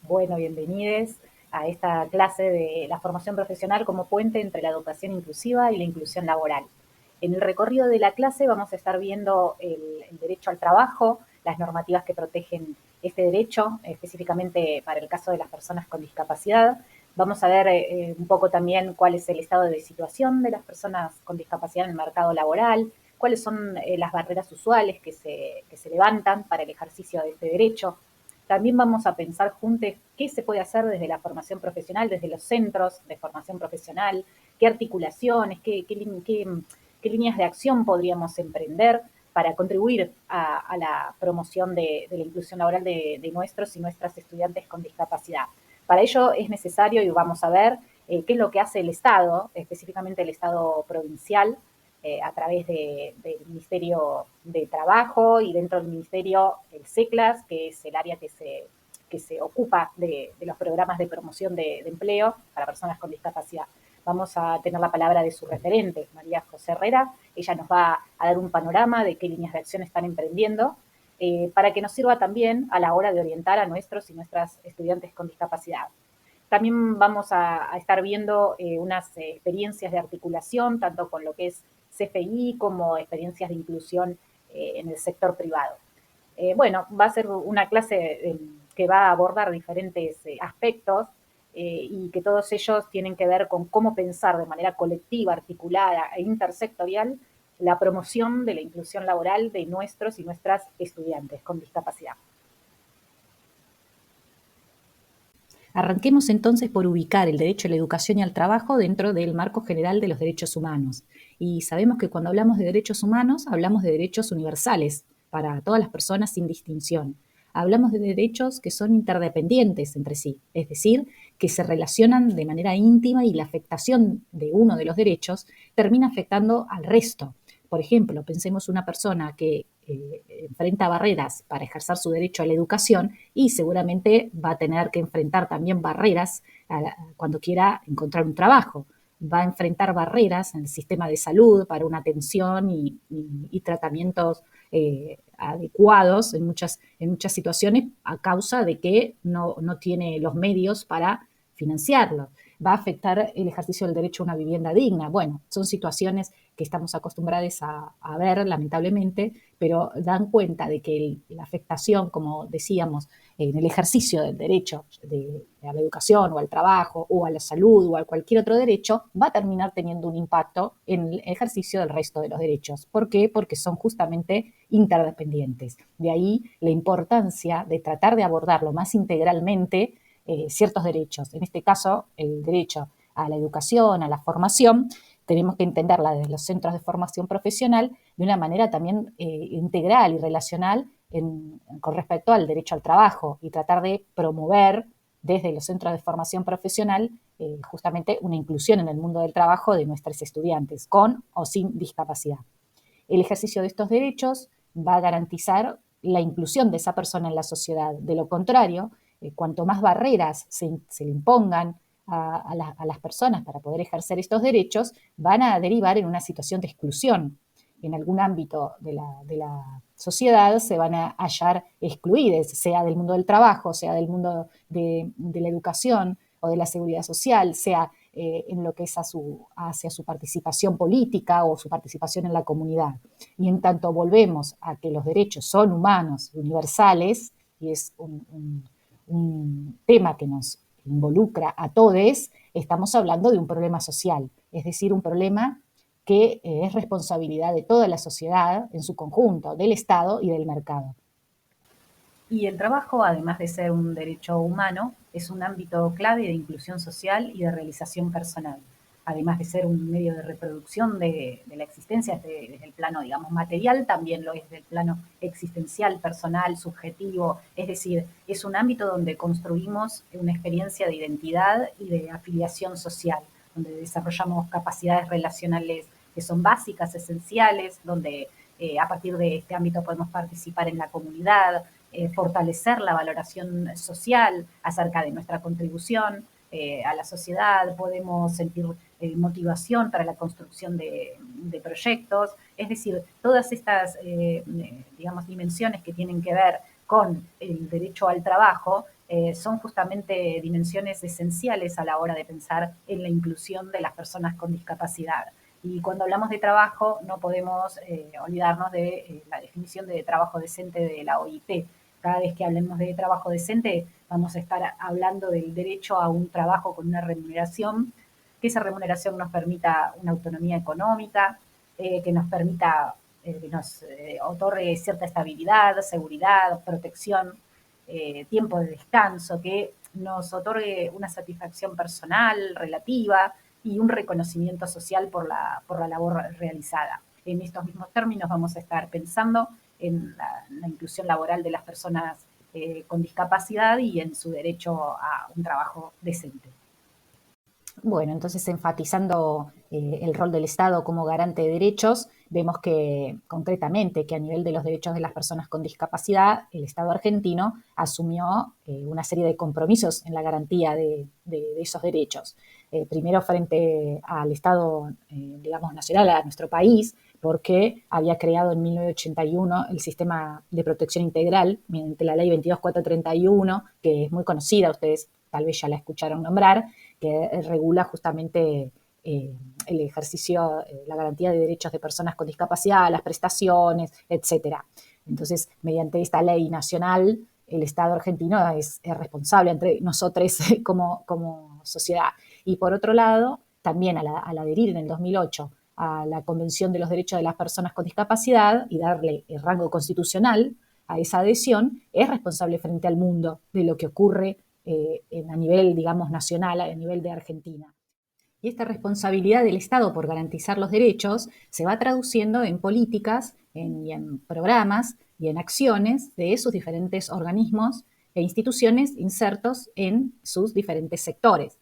Bueno, bienvenidos a esta clase de la formación profesional como puente entre la educación inclusiva y la inclusión laboral. En el recorrido de la clase vamos a estar viendo el derecho al trabajo, las normativas que protegen este derecho, específicamente para el caso de las personas con discapacidad. Vamos a ver un poco también cuál es el estado de situación de las personas con discapacidad en el mercado laboral, cuáles son las barreras usuales que se levantan para el ejercicio de este derecho. También vamos a pensar juntos qué se puede hacer desde la formación profesional, desde los centros de formación profesional, qué articulaciones, qué líneas de acción podríamos emprender para contribuir a la promoción de la inclusión laboral de nuestros y nuestras estudiantes con discapacidad. Para ello es necesario, y vamos a ver, qué es lo que hace el Estado, específicamente el Estado provincial, a través del Ministerio de Trabajo y dentro del Ministerio el CECLAS, que es el área que se ocupa de los programas de promoción de empleo para personas con discapacidad. Vamos a tener la palabra de su referente, María José Herrera. Ella nos va a dar un panorama de qué líneas de acción están emprendiendo, para que nos sirva también a la hora de orientar a nuestros y nuestras estudiantes con discapacidad. También vamos a estar viendo unas experiencias de articulación, tanto con lo que es CFI como experiencias de inclusión en el sector privado. Bueno, va a ser una clase que va a abordar diferentes aspectos y que todos ellos tienen que ver con cómo pensar de manera colectiva, articulada e intersectorial la promoción de la inclusión laboral de nuestros y nuestras estudiantes con discapacidad. Arranquemos entonces por ubicar el derecho a la educación y al trabajo dentro del marco general de los derechos humanos. Y sabemos que cuando hablamos de derechos humanos, hablamos de derechos universales para todas las personas sin distinción. Hablamos de derechos que son interdependientes entre sí, es decir, que se relacionan de manera íntima y la afectación de uno de los derechos termina afectando al resto. Por ejemplo, pensemos una persona que enfrenta barreras para ejercer su derecho a la educación y seguramente va a tener que enfrentar también barreras cuando quiera encontrar un trabajo. Va a enfrentar barreras en el sistema de salud para una atención y tratamientos adecuados en muchas situaciones a causa de que no tiene los medios para financiarlo. Va a afectar el ejercicio del derecho a una vivienda digna. Bueno, son situaciones que estamos acostumbrados a ver, lamentablemente, pero dan cuenta de que la afectación, como decíamos, en el ejercicio del derecho a la educación o al trabajo o a la salud o a cualquier otro derecho, va a terminar teniendo un impacto en el ejercicio del resto de los derechos. ¿Por qué? Porque son justamente interdependientes. De ahí la importancia de tratar de abordarlo más integralmente ciertos derechos. En este caso, el derecho a la educación, a la formación, tenemos que entenderla desde los centros de formación profesional de una manera también integral y relacional con respecto al derecho al trabajo y tratar de promover desde los centros de formación profesional justamente una inclusión en el mundo del trabajo de nuestros estudiantes, con o sin discapacidad. El ejercicio de estos derechos va a garantizar la inclusión de esa persona en la sociedad. De lo contrario, cuanto más barreras se le impongan a las personas para poder ejercer estos derechos, van a derivar en una situación de exclusión. En algún ámbito de la sociedad se van a hallar excluidas, sea del mundo del trabajo, sea del mundo de la educación o de la seguridad social, sea en lo que es hacia su participación política o su participación en la comunidad. Y en tanto volvemos a que los derechos son humanos, universales, y es un tema que nos involucra a todos, estamos hablando de un problema social, es decir, un problema que es responsabilidad de toda la sociedad en su conjunto, del Estado y del mercado. Y el trabajo, además de ser un derecho humano, es un ámbito clave de inclusión social y de realización personal, además de ser un medio de reproducción de la existencia desde el plano, digamos, material, también lo es del plano existencial, personal, subjetivo, es decir, es un ámbito donde construimos una experiencia de identidad y de afiliación social, donde desarrollamos capacidades relacionales que son básicas, esenciales, donde a partir de este ámbito podemos participar en la comunidad, fortalecer la valoración social acerca de nuestra contribución a la sociedad, podemos sentir motivación para la construcción de proyectos, es decir, todas estas, digamos, dimensiones que tienen que ver con el derecho al trabajo son justamente dimensiones esenciales a la hora de pensar en la inclusión de las personas con discapacidad. Y cuando hablamos de trabajo, no podemos olvidarnos de la definición de trabajo decente de la OIT. Cada vez que hablemos de trabajo decente, vamos a estar hablando del derecho a un trabajo con una remuneración, que esa remuneración nos permita una autonomía económica, que nos permita, que nos otorgue cierta estabilidad, seguridad, protección, tiempo de descanso, que nos otorgue una satisfacción personal relativa y un reconocimiento social por la labor realizada. En estos mismos términos vamos a estar pensando en la inclusión laboral de las personas con discapacidad y en su derecho a un trabajo decente. Bueno, entonces enfatizando el rol del Estado como garante de derechos, vemos que concretamente que a nivel de los derechos de las personas con discapacidad, el Estado argentino asumió una serie de compromisos en la garantía de esos derechos. Primero frente al Estado, digamos, nacional, a nuestro país, porque había creado en 1981 el sistema de protección integral mediante la ley 22431, que es muy conocida, ustedes tal vez ya la escucharon nombrar, que regula justamente el ejercicio, la garantía de derechos de personas con discapacidad, las prestaciones, etcétera. Entonces, mediante esta ley nacional, el Estado argentino es responsable entre nosotros como sociedad. Y por otro lado, también al adherir en el 2008 a la Convención de los Derechos de las Personas con Discapacidad y darle el rango constitucional a esa adhesión, es responsable frente al mundo de lo que ocurre a nivel, digamos, nacional, a nivel de Argentina. Y esta responsabilidad del Estado por garantizar los derechos se va traduciendo en políticas y en programas y en acciones de sus diferentes organismos e instituciones insertos en sus diferentes sectores.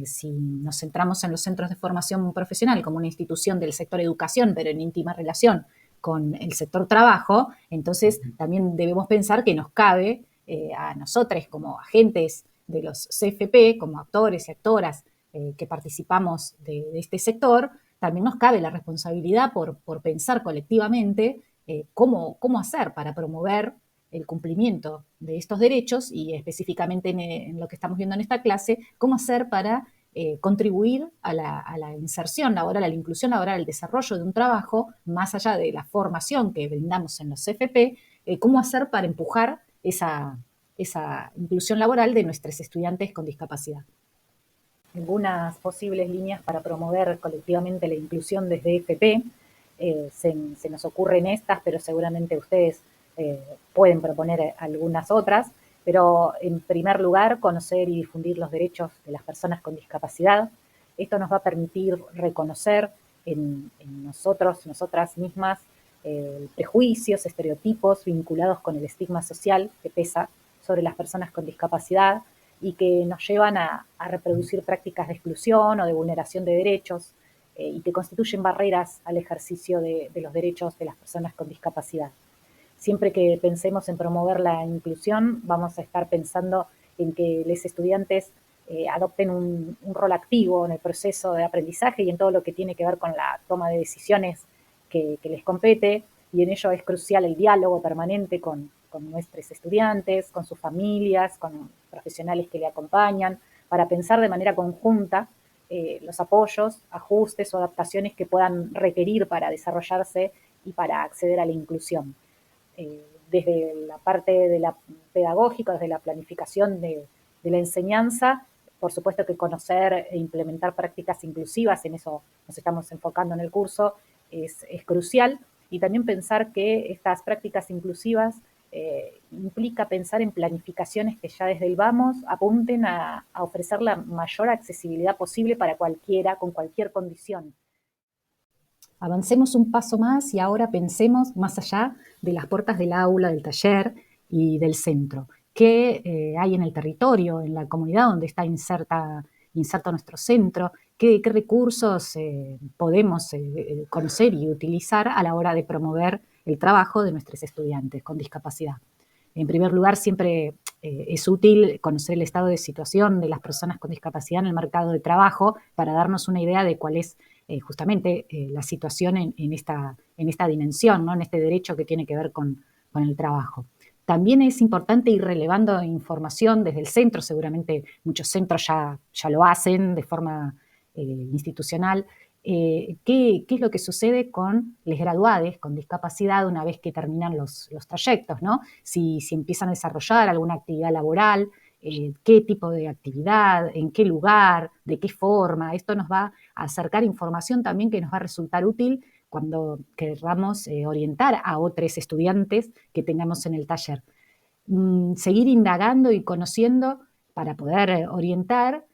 Si nos centramos en los centros de formación profesional como una institución del sector educación, pero en íntima relación con el sector trabajo, entonces también debemos pensar que nos cabe a nosotros como agentes de los CFP, como actores y actoras que participamos de este sector, también nos cabe la responsabilidad por pensar colectivamente cómo hacer para promover el cumplimiento de estos derechos y específicamente en lo que estamos viendo en esta clase, cómo hacer para contribuir a la inserción laboral, a la inclusión laboral, al desarrollo de un trabajo, más allá de la formación que brindamos en los CFP, cómo hacer para empujar esa inclusión laboral de nuestros estudiantes con discapacidad. Algunas posibles líneas para promover colectivamente la inclusión desde FP. Se nos ocurren estas, pero seguramente ustedes pueden proponer algunas otras. Pero en primer lugar, conocer y difundir los derechos de las personas con discapacidad. Esto nos va a permitir reconocer en nosotros, nosotras mismas, prejuicios, estereotipos vinculados con el estigma social que pesa sobre las personas con discapacidad y que nos llevan a reproducir prácticas de exclusión o de vulneración de derechos y que constituyen barreras al ejercicio de los derechos de las personas con discapacidad. Siempre que pensemos en promover la inclusión, vamos a estar pensando en que los estudiantes adopten un rol activo en el proceso de aprendizaje y en todo lo que tiene que ver con la toma de decisiones que les compete, y en ello es crucial el diálogo permanente con nuestros estudiantes, con sus familias, con profesionales que le acompañan, para pensar de manera conjunta los apoyos, ajustes o adaptaciones que puedan requerir para desarrollarse y para acceder a la inclusión. Desde la parte de la pedagógica, desde la planificación de la enseñanza, por supuesto que conocer e implementar prácticas inclusivas, en eso nos estamos enfocando en el curso, es crucial. Y también pensar que estas prácticas inclusivas implica pensar en planificaciones que ya desde el vamos apunten a ofrecer la mayor accesibilidad posible para cualquiera, con cualquier condición. Avancemos un paso más y ahora pensemos más allá de las puertas del aula, del taller y del centro. ¿Qué hay en el territorio, en la comunidad donde está inserto nuestro centro? ¿Qué recursos podemos conocer y utilizar a la hora de promover el trabajo de nuestros estudiantes con discapacidad? En primer lugar, siempre es útil conocer el estado de situación de las personas con discapacidad en el mercado de trabajo para darnos una idea de cuál es justamente la situación en esta dimensión, ¿no? En este derecho que tiene que ver con el trabajo. También es importante ir relevando información desde el centro, seguramente muchos centros ya lo hacen de forma institucional. ¿Qué es lo que sucede con los graduados con discapacidad una vez que terminan los trayectos, ¿no? Si empiezan a desarrollar alguna actividad laboral, qué tipo de actividad, en qué lugar, de qué forma. Esto nos va a acercar información también que nos va a resultar útil cuando queramos orientar a otros estudiantes que tengamos en el taller. Seguir indagando y conociendo para poder orientar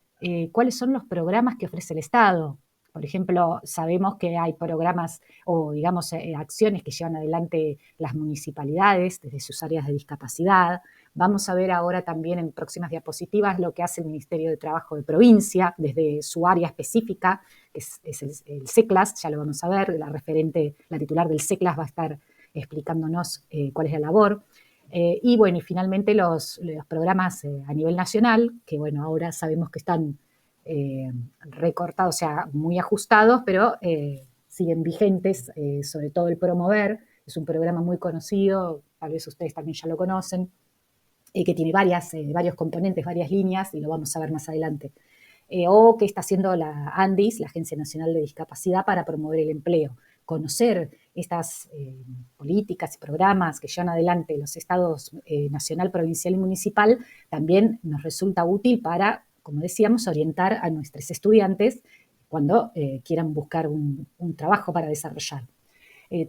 cuáles son los programas que ofrece el Estado. Por ejemplo, sabemos que hay programas o, digamos, acciones que llevan adelante las municipalidades desde sus áreas de discapacidad. Vamos a ver ahora también en próximas diapositivas lo que hace el Ministerio de Trabajo de provincia desde su área específica, que es el CECLAS, ya lo vamos a ver, la titular del CECLAS va a estar explicándonos cuál es la labor. Y bueno, y finalmente los programas a nivel nacional, que bueno, ahora sabemos que están recortados, o sea, muy ajustados, pero siguen vigentes, sobre todo el Promover, es un programa muy conocido, tal vez ustedes también ya lo conocen, que tiene varios componentes, varias líneas, y lo vamos a ver más adelante. O que está haciendo la ANDIS, la Agencia Nacional de Discapacidad, para promover el empleo. Conocer estas políticas y programas que llevan adelante los estados nacional, provincial y municipal también nos resulta útil para, como decíamos, orientar a nuestros estudiantes cuando quieran buscar un trabajo para desarrollar.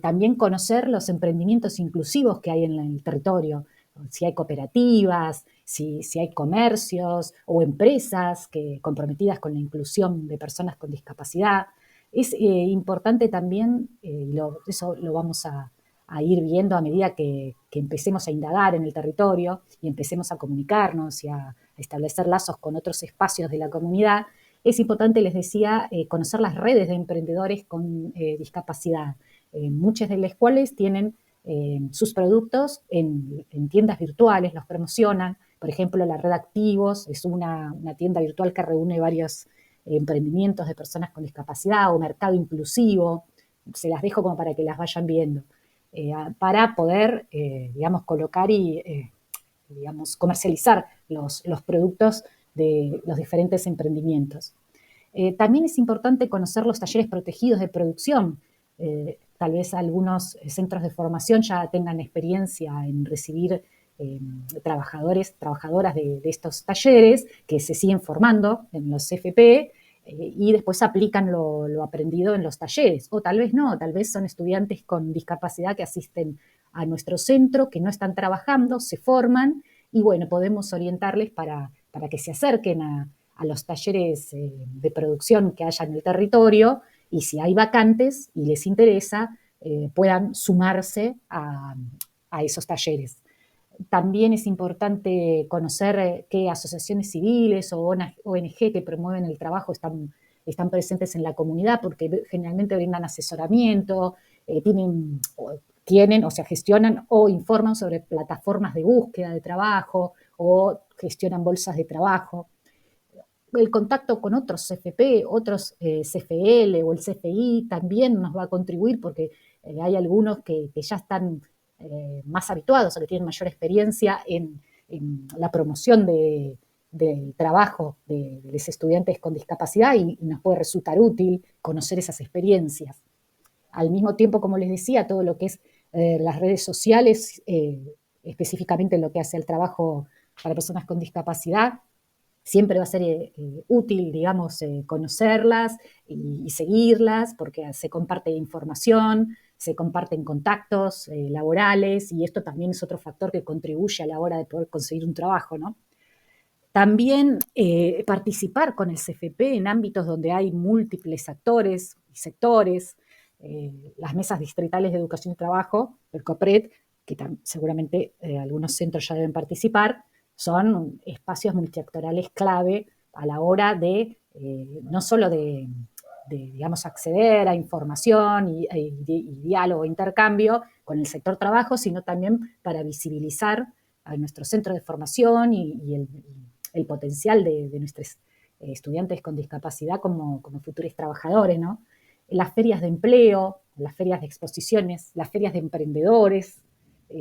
También conocer los emprendimientos inclusivos que hay en el territorio, si hay cooperativas, si hay comercios o empresas comprometidas con la inclusión de personas con discapacidad. Es importante también, eso lo vamos a ir viendo a medida que empecemos a indagar en el territorio y empecemos a comunicarnos y a establecer lazos con otros espacios de la comunidad. Es importante, les decía, conocer las redes de emprendedores con discapacidad, muchas de las cuales tienen sus productos en tiendas virtuales, los promocionan. Por ejemplo, la red Activos es una tienda virtual que reúne varios emprendimientos de personas con discapacidad o mercado inclusivo. Se las dejo como para que las vayan viendo, para poder, digamos, colocar y, digamos, comercializar los productos de los diferentes emprendimientos. También es importante conocer los talleres protegidos de producción. Tal vez algunos centros de formación ya tengan experiencia en recibir trabajadores, trabajadoras de estos talleres que se siguen formando en los CFP y después aplican lo aprendido en los talleres. O tal vez no, tal vez son estudiantes con discapacidad que asisten a nuestro centro, que no están trabajando, se forman y bueno, podemos orientarles para que se acerquen a los talleres de producción que haya en el territorio y si hay vacantes y les interesa, puedan sumarse a esos talleres. También es importante conocer qué asociaciones civiles o ONG que promueven el trabajo están presentes en la comunidad porque generalmente brindan asesoramiento, tienen, o sea, gestionan o informan sobre plataformas de búsqueda de trabajo o gestionan bolsas de trabajo. El contacto con otros CFP, otros CFL o el CFI también nos va a contribuir porque hay algunos que ya están más habituados o que tienen mayor experiencia en la promoción del trabajo de los estudiantes con discapacidad y nos puede resultar útil conocer esas experiencias. Al mismo tiempo, como les decía, todo lo que es las redes sociales, específicamente lo que hace el trabajo para personas con discapacidad, siempre va a ser útil, digamos, conocerlas y seguirlas porque se comparte información, se comparten contactos laborales y esto también es otro factor que contribuye a la hora de poder conseguir un trabajo, ¿no? También participar con el CFP en ámbitos donde hay múltiples actores y sectores, las mesas distritales de educación y trabajo, el COPRED, que seguramente algunos centros ya deben participar, son espacios multiactorales clave a la hora de no solo digamos, acceder a información y diálogo, intercambio con el sector trabajo, sino también para visibilizar a nuestro centro de formación y el potencial de nuestros estudiantes con discapacidad como futuros trabajadores, ¿no? Las ferias de empleo, las ferias de exposiciones, las ferias de emprendedores,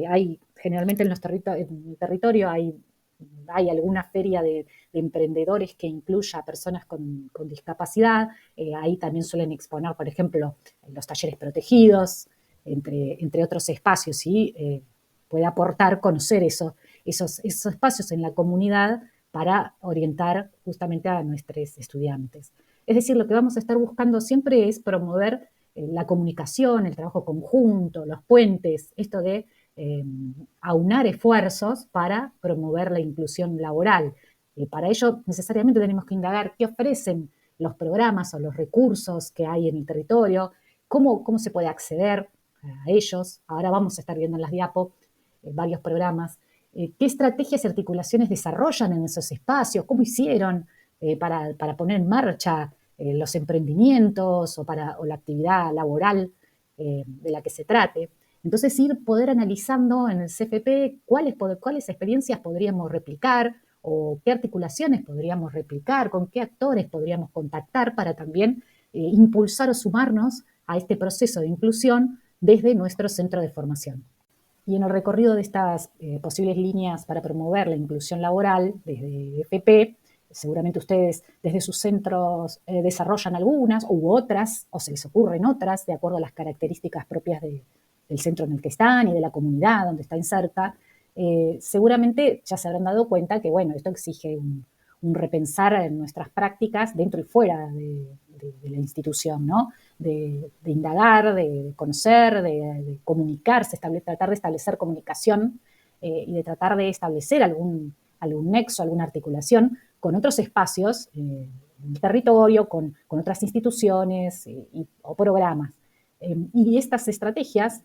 hay generalmente en el territorio hay alguna feria de emprendedores que incluya a personas con discapacidad. Ahí también suelen exponer, por ejemplo, los talleres protegidos, entre otros espacios, y puede aportar conocer esos espacios en la comunidad para orientar justamente a nuestros estudiantes. Es decir, lo que vamos a estar buscando siempre es promover la comunicación, el trabajo conjunto, los puentes, esto de aunar esfuerzos para promover la inclusión laboral. Para ello, necesariamente tenemos que indagar qué ofrecen los programas o los recursos que hay en el territorio, cómo se puede acceder a ellos. Ahora vamos a estar viendo en las diapos varios programas. ¿Qué estrategias y articulaciones desarrollan en esos espacios? ¿Cómo hicieron para poner en marcha los emprendimientos o la actividad laboral de la que se trate? Entonces, poder analizando en el CFP cuáles experiencias podríamos replicar o qué articulaciones podríamos replicar, con qué actores podríamos contactar para también impulsar o sumarnos a este proceso de inclusión desde nuestro centro de formación. Y en el recorrido de estas posibles líneas para promover la inclusión laboral desde FP, seguramente ustedes desde sus centros desarrollan algunas u otras, o se les ocurren otras, de acuerdo a las características propias del centro en el que están y de la comunidad donde está inserta. Seguramente ya se habrán dado cuenta que, bueno, esto exige un repensar en nuestras prácticas dentro y fuera de la institución, ¿no? De indagar, de conocer, de comunicarse, tratar de establecer comunicación y de tratar de establecer algún nexo, alguna articulación con otros espacios en el territorio, con otras instituciones o programas. Y estas estrategias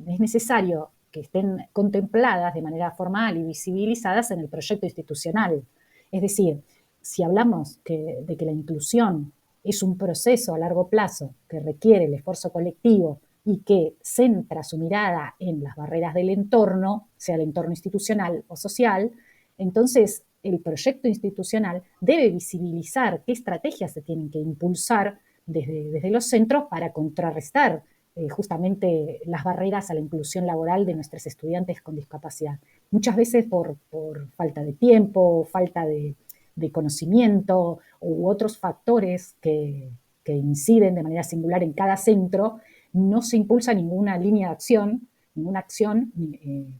es necesario que estén contempladas de manera formal y visibilizadas en el proyecto institucional. Es decir, si hablamos de que la inclusión es un proceso a largo plazo que requiere el esfuerzo colectivo y que centra su mirada en las barreras del entorno, sea el entorno institucional o social, entonces el proyecto institucional debe visibilizar qué estrategias se tienen que impulsar desde los centros para contrarrestar justamente las barreras a la inclusión laboral de nuestros estudiantes con discapacidad. Muchas veces por falta de tiempo, falta de conocimiento u otros factores que inciden de manera singular en cada centro, no se impulsa ninguna línea de acción, ninguna acción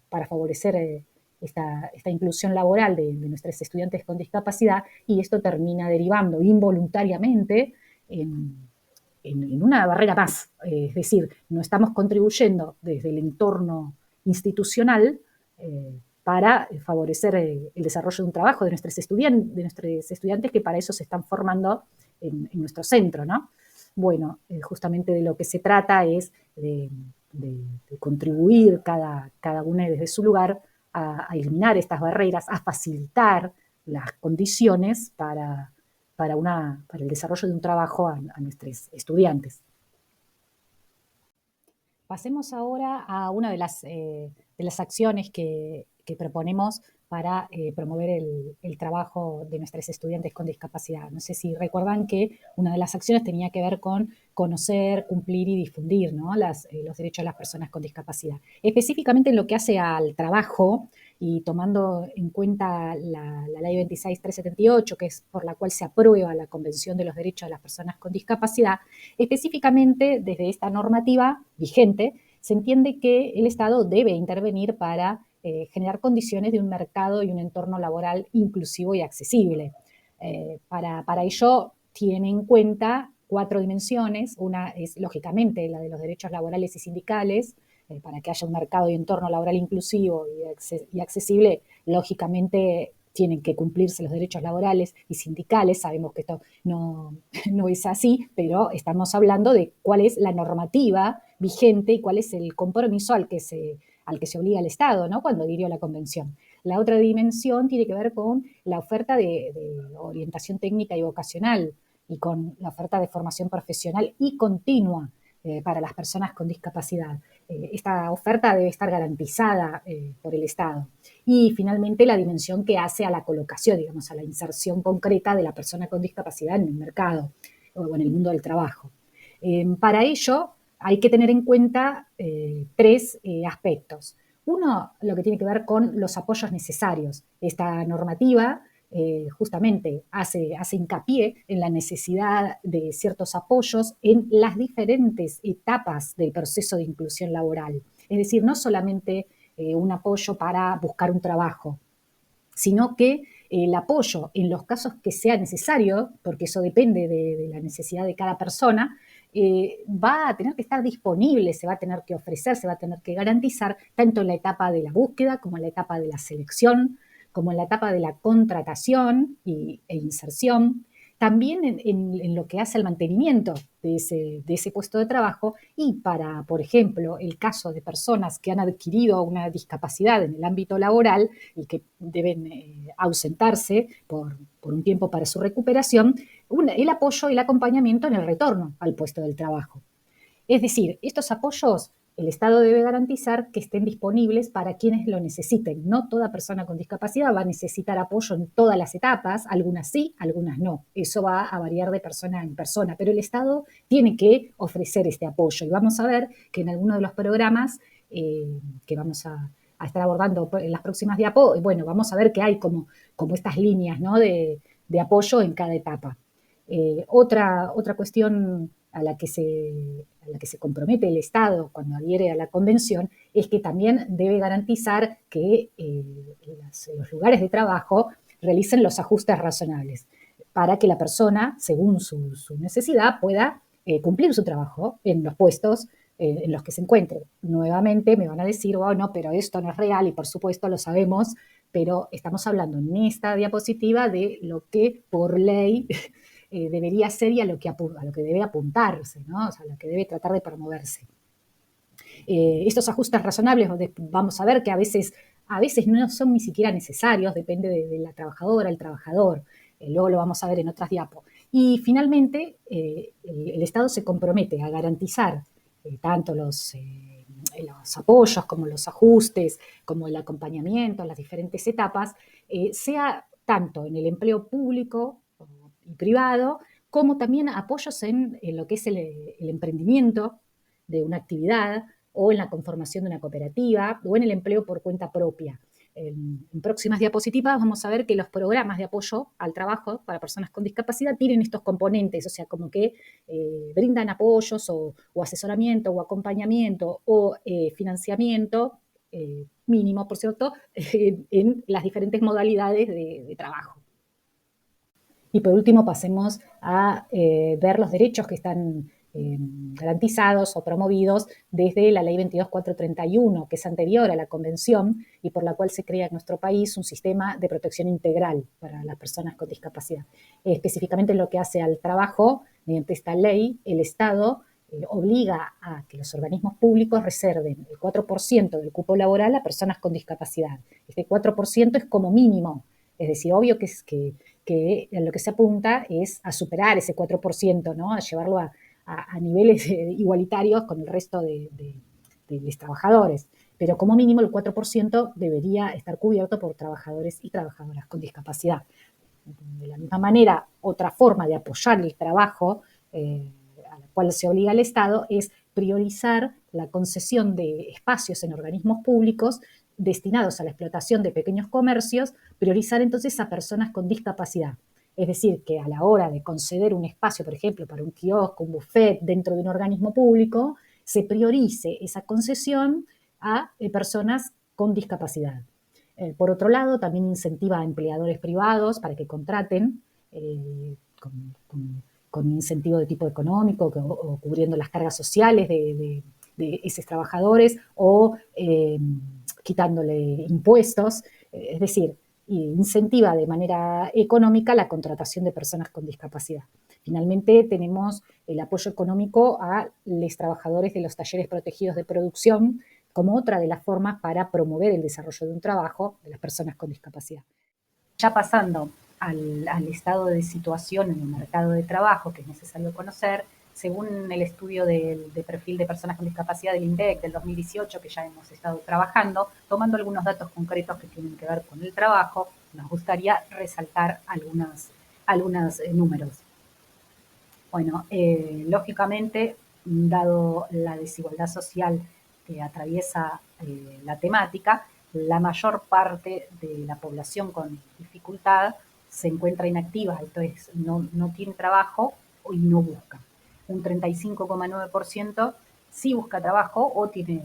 para favorecer esta inclusión laboral de nuestros estudiantes con discapacidad, y esto termina derivando involuntariamente en una barrera más. Es decir, no estamos contribuyendo desde el entorno institucional para favorecer el desarrollo de un trabajo de nuestros estudiantes que para eso se están formando en nuestro centro, ¿no? Bueno, justamente de lo que se trata es de contribuir cada uno desde su lugar a eliminar estas barreras, a facilitar las condiciones para el desarrollo de un trabajo a nuestros estudiantes. Pasemos ahora a una de las acciones que proponemos para promover el trabajo de nuestros estudiantes con discapacidad. No sé si recuerdan que una de las acciones tenía que ver con conocer, cumplir y difundir, ¿no? Los derechos de las personas con discapacidad. Específicamente en lo que hace al trabajo, y tomando en cuenta la ley 26.378, que es por la cual se aprueba la Convención de los Derechos de las Personas con Discapacidad, específicamente desde esta normativa vigente, se entiende que el Estado debe intervenir para generar condiciones de un mercado y un entorno laboral inclusivo y accesible. Para ello tiene en cuenta 4 dimensiones. Una es, lógicamente, la de los derechos laborales y sindicales. Para que haya un mercado y entorno laboral inclusivo y accesible, lógicamente tienen que cumplirse los derechos laborales y sindicales. Sabemos que esto no es así, pero estamos hablando de cuál es la normativa vigente y cuál es el compromiso al que se obliga el Estado, ¿no? Cuando adhirió a la Convención. La otra dimensión tiene que ver con la oferta de orientación técnica y vocacional y con la oferta de formación profesional y continua para las personas con discapacidad. Esta oferta debe estar garantizada por el Estado. Y finalmente la dimensión que hace a la colocación, digamos, a la inserción concreta de la persona con discapacidad en el mercado o en el mundo del trabajo. Para ello hay que tener en cuenta 3 aspectos. Uno, lo que tiene que ver con los apoyos necesarios. Esta normativa justamente hace hincapié en la necesidad de ciertos apoyos en las diferentes etapas del proceso de inclusión laboral. Es decir, no solamente un apoyo para buscar un trabajo, sino que el apoyo en los casos que sea necesario, porque eso depende de la necesidad de cada persona, va a tener que estar disponible, se va a tener que ofrecer, se va a tener que garantizar, tanto en la etapa de la búsqueda como en la etapa de la selección, como en la etapa de la contratación e inserción, también en lo que hace al mantenimiento de ese puesto de trabajo y para, por ejemplo, el caso de personas que han adquirido una discapacidad en el ámbito laboral y que deben ausentarse por un tiempo para su recuperación, el apoyo y el acompañamiento en el retorno al puesto del trabajo. Es decir, estos apoyos el Estado debe garantizar que estén disponibles para quienes lo necesiten. No toda persona con discapacidad va a necesitar apoyo en todas las etapas, algunas sí, algunas no. Eso va a variar de persona en persona, pero el Estado tiene que ofrecer este apoyo. Y vamos a ver que en algunos de los programas que vamos a estar abordando en las próximas diapos, bueno, vamos a ver que hay como estas líneas, ¿no?, de apoyo en cada etapa. Otra cuestión a la que se compromete el Estado cuando adhiere a la Convención es que también debe garantizar que los lugares de trabajo realicen los ajustes razonables para que la persona, según su necesidad, pueda cumplir su trabajo en los puestos en los que se encuentre. Nuevamente me van a decir, oh, no, pero esto no es real, y por supuesto lo sabemos, pero estamos hablando en esta diapositiva de lo que por ley debería ser y a lo que debe apuntarse, ¿no? O sea, a lo que debe tratar de promoverse. Estos ajustes razonables, vamos a ver que a veces no son ni siquiera necesarios, depende de la trabajadora, el trabajador. Luego lo vamos a ver en otras diapos. Y finalmente, el Estado se compromete a garantizar tanto los apoyos como los ajustes, como el acompañamiento en las diferentes etapas, sea tanto en el empleo público y privado, como también apoyos en lo que es el emprendimiento de una actividad o en la conformación de una cooperativa o en el empleo por cuenta propia. En próximas diapositivas vamos a ver que los programas de apoyo al trabajo para personas con discapacidad tienen estos componentes, o sea, como que brindan apoyos o asesoramiento o acompañamiento o financiamiento mínimo, por cierto, en las diferentes modalidades de trabajo. Y por último pasemos a ver los derechos que están garantizados o promovidos desde la Ley 22.431, que es anterior a la Convención y por la cual se crea en nuestro país un sistema de protección integral para las personas con discapacidad. Específicamente en lo que hace al trabajo, mediante esta ley, el Estado obliga a que los organismos públicos reserven el 4% del cupo laboral a personas con discapacidad. Este 4% es como mínimo, es decir, obvio que a lo que se apunta es a superar ese 4%, ¿no?, a llevarlo a niveles igualitarios con el resto de los trabajadores. Pero como mínimo el 4% debería estar cubierto por trabajadores y trabajadoras con discapacidad. De la misma manera, otra forma de apoyar el trabajo a la cual se obliga el Estado es priorizar la concesión de espacios en organismos públicos destinados a la explotación de pequeños comercios, priorizar entonces a personas con discapacidad. Es decir, que a la hora de conceder un espacio, por ejemplo, para un kiosco, un buffet dentro de un organismo público, se priorice esa concesión a personas con discapacidad. Por otro lado, también incentiva a empleadores privados para que contraten con incentivo de tipo económico o cubriendo las cargas sociales de esos trabajadores o quitándole impuestos. Es decir, incentiva de manera económica la contratación de personas con discapacidad. Finalmente, tenemos el apoyo económico a los trabajadores de los talleres protegidos de producción como otra de las formas para promover el desarrollo de un trabajo de las personas con discapacidad. Ya pasando al estado de situación en el mercado de trabajo que es necesario conocer, según el estudio de perfil de personas con discapacidad del INDEC del 2018, que ya hemos estado trabajando, tomando algunos datos concretos que tienen que ver con el trabajo, nos gustaría resaltar algunos números. Bueno, lógicamente, dado la desigualdad social que atraviesa la temática, la mayor parte de la población con dificultad se encuentra inactiva, entonces no tiene trabajo y no busca. Un 35,9% sí busca trabajo o tiene,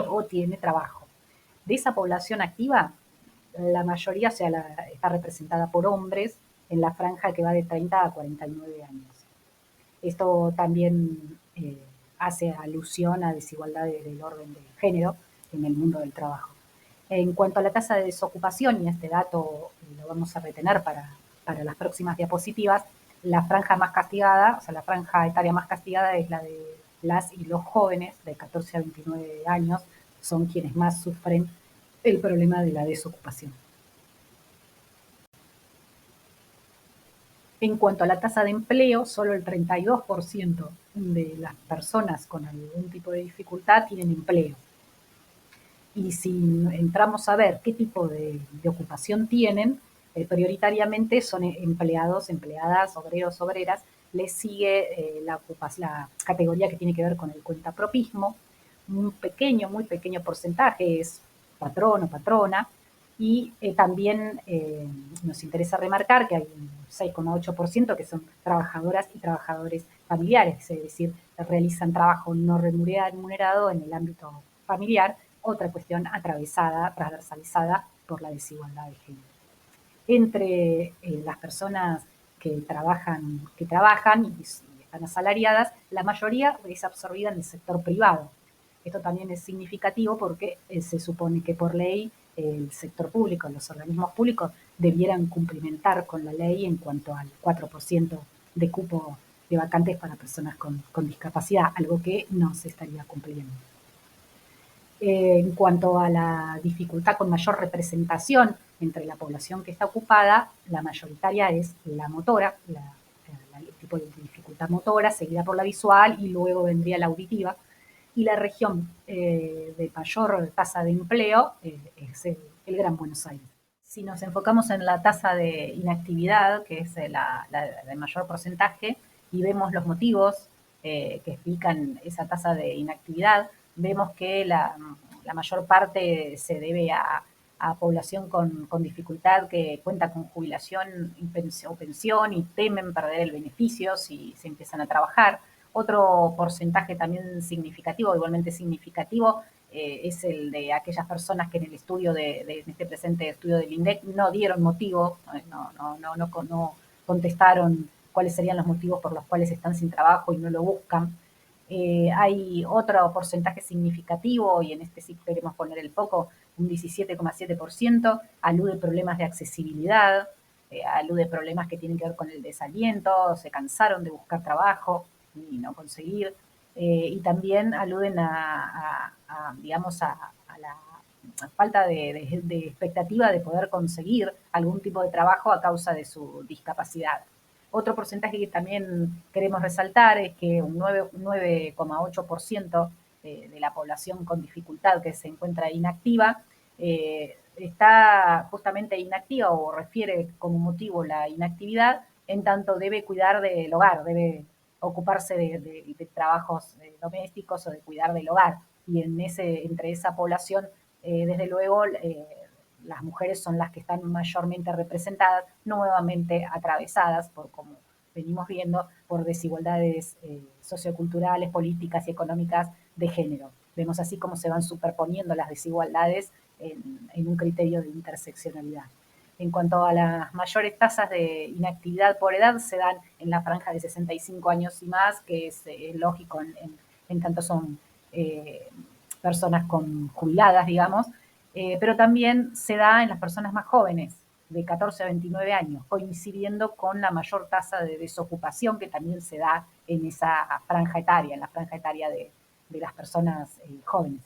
o tiene trabajo. De esa población activa, la mayoría está representada por hombres en la franja que va de 30 a 49 años. Esto también hace alusión a desigualdades del orden de género en el mundo del trabajo. En cuanto a la tasa de desocupación, y este dato lo vamos a retener para las próximas diapositivas, la franja más castigada, o sea, la franja etaria más castigada es la de las y los jóvenes de 14 a 29 años, son quienes más sufren el problema de la desocupación. En cuanto a la tasa de empleo, solo el 32% de las personas con algún tipo de dificultad tienen empleo. Y si entramos a ver qué tipo de ocupación tienen, prioritariamente son empleados, empleadas, obreros, obreras. Les sigue la categoría que tiene que ver con el cuentapropismo. Un pequeño, muy pequeño porcentaje es patrón o patrona. Y también nos interesa remarcar que hay un 6,8% que son trabajadoras y trabajadores familiares, es decir, realizan trabajo no remunerado en el ámbito familiar, otra cuestión atravesada, transversalizada por la desigualdad de género. Entre las personas que trabajan y están asalariadas, la mayoría es absorbida en el sector privado. Esto también es significativo porque se supone que por ley el sector público, los organismos públicos debieran cumplimentar con la ley en cuanto al 4% de cupo de vacantes para personas con discapacidad, algo que no se estaría cumpliendo. En cuanto a la dificultad con mayor representación entre la población que está ocupada, la mayoritaria es la motora, el tipo de dificultad motora, seguida por la visual y luego vendría la auditiva. Y la región de mayor tasa de empleo es el Gran Buenos Aires. Si nos enfocamos en la tasa de inactividad, que es la de mayor porcentaje, y vemos los motivos que explican esa tasa de inactividad, vemos que la mayor parte se debe a población con dificultad que cuenta con jubilación o pensión y temen perder el beneficio si se empiezan a trabajar. Otro porcentaje también significativo, igualmente significativo, es el de aquellas personas que en el estudio en este presente estudio del INDEC no dieron motivo, no contestaron cuáles serían los motivos por los cuales están sin trabajo y no lo buscan. Hay otro porcentaje significativo, y en este sí queremos poner el foco, un 17,7%, alude problemas de accesibilidad, alude problemas que tienen que ver con el desaliento, se cansaron de buscar trabajo y no conseguir, y también aluden digamos, a la falta de expectativa de poder conseguir algún tipo de trabajo a causa de su discapacidad. Otro porcentaje que también queremos resaltar es que un 9,8% de la población con dificultad que se encuentra inactiva está justamente inactiva o refiere como motivo la inactividad, en tanto debe cuidar del hogar, debe ocuparse de trabajos domésticos o de cuidar del hogar. Y entre esa población, desde luego, las mujeres son las que están mayormente representadas, nuevamente atravesadas por, como venimos viendo, por desigualdades socioculturales, políticas y económicas de género. Vemos así cómo se van superponiendo las desigualdades en un criterio de interseccionalidad. En cuanto a las mayores tasas de inactividad por edad, se dan en la franja de 65 años y más, que es lógico en tanto son personas jubiladas, digamos, pero también se da en las personas más jóvenes, de 14 a 29 años, coincidiendo con la mayor tasa de desocupación que también se da en esa franja etaria, en la franja etaria de las personas jóvenes.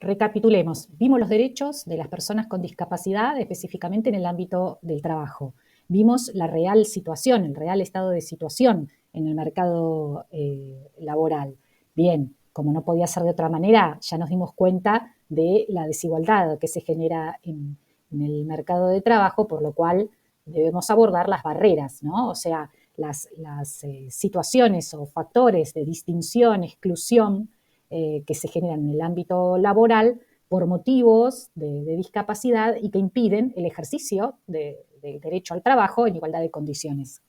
Recapitulemos, vimos los derechos de las personas con discapacidad específicamente en el ámbito del trabajo. Vimos la real situación, el real estado de situación en el mercado laboral. Bien, como no podía ser de otra manera, ya nos dimos cuenta de la desigualdad que se genera en el mercado de trabajo, por lo cual debemos abordar las barreras, ¿no? O sea, las situaciones o factores de distinción, exclusión, que se generan en el ámbito laboral por motivos de discapacidad y que impiden el ejercicio de derecho al trabajo en igualdad de condiciones.